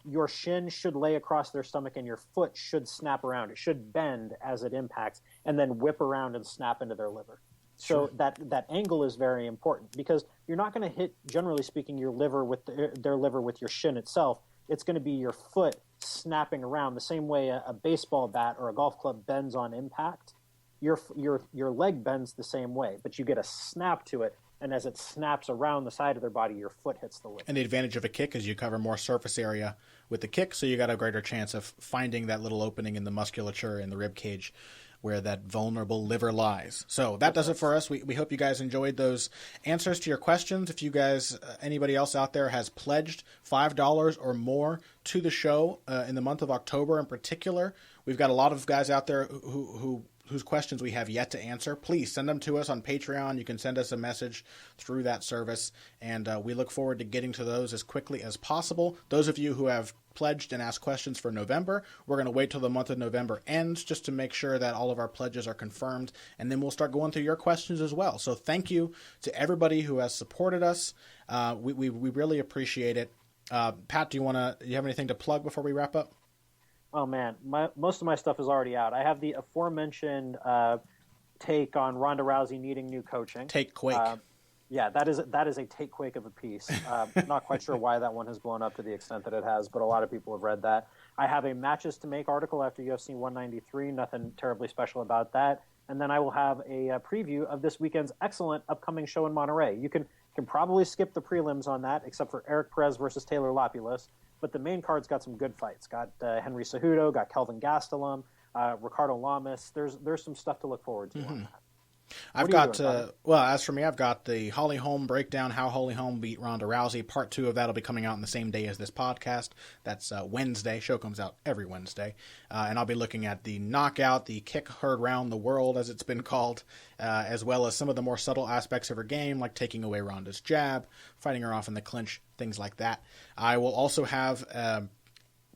Your shin should lay across their stomach, and your foot should snap around. It should bend as it impacts and then whip around and snap into their liver. So that angle is very important, because you're not going to hit, generally speaking, your liver with their liver with your shin itself. It's going to be your foot snapping around the same way a baseball bat or a golf club bends on impact. Your leg bends the same way, but you get a snap to it. And as it snaps around the side of their body, your foot hits the liver. And the advantage of a kick is you cover more surface area with the kick, so you got a greater chance of finding that little opening in the musculature in the rib cage where that vulnerable liver lies. So that does it for us. We hope you guys enjoyed those answers to your questions. If you guys, anybody else out there has pledged $5 or more to the show in the month of October in particular, we've got a lot of guys out there whose questions we have yet to answer. Please send them to us on Patreon. You can send us a message through that service, and we look forward to getting to those as quickly as possible. Those of you who have pledged and asked questions for November, we're going to wait till the month of November ends just to make sure that all of our pledges are confirmed, and then we'll start going through your questions as well. So thank you to everybody who has supported us. We really appreciate it. Pat, do you have anything to plug before we wrap up? Oh man, most of my stuff is already out. I have the aforementioned take on Ronda Rousey needing new coaching. Take Quake. Yeah, that is a take Quake of a piece. Not quite sure why that one has blown up to the extent that it has, but a lot of people have read that. I have a matches to make article after UFC 193. Nothing terribly special about that. And then I will have a preview of this weekend's excellent upcoming show in Monterey. You can probably skip the prelims on that, except for Eric Perez versus Taylor Lapilus. but the main card's got some good fights. Got Henry Cejudo, got Kelvin Gastelum, Ricardo Lamas. There's some stuff to look forward to on that. I've got, as for me, I've got the Holly Holm breakdown, how Holly Holm beat Ronda Rousey. Part 2 of that will be coming out on the same day as this podcast. That's Wednesday. Show comes out every Wednesday. And I'll be looking at the knockout, the kick heard round the world, as it's been called, as well as some of the more subtle aspects of her game, like taking away Ronda's jab, fighting her off in the clinch, things like that. I will also have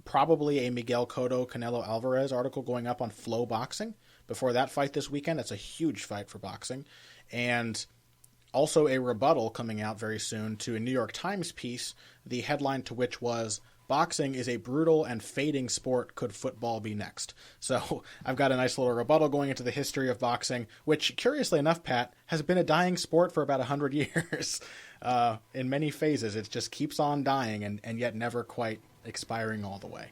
probably a Miguel Cotto Canelo Alvarez article going up on Flow Boxing before that fight this weekend. It's a huge fight for boxing. And also a rebuttal coming out very soon to a New York Times piece, the headline to which was, "Boxing is a brutal and fading sport. Could football be next?" So I've got a nice little rebuttal going into the history of boxing, which, curiously enough, Pat, has been a dying sport for about 100 years. In many phases, it just keeps on dying and yet never quite expiring all the way.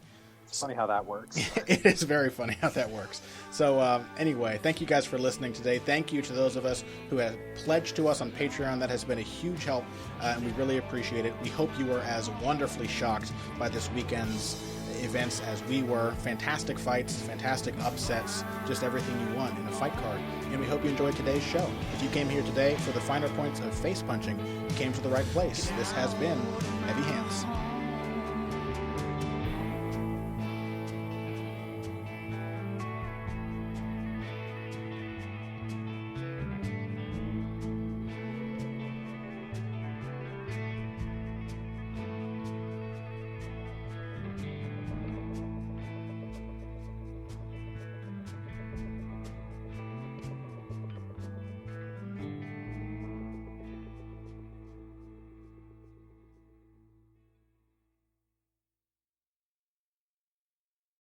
It's funny how that works. It is very funny how that works. So anyway, thank you guys for listening today. Thank you to those of us who have pledged to us on Patreon. That has been a huge help, and we really appreciate it. We hope you were as wonderfully shocked by this weekend's events as we were. Fantastic fights, fantastic upsets, just everything you want in a fight card. And we hope you enjoyed today's show. If you came here today for the finer points of face punching, you came to the right place. This has been Heavy Hands.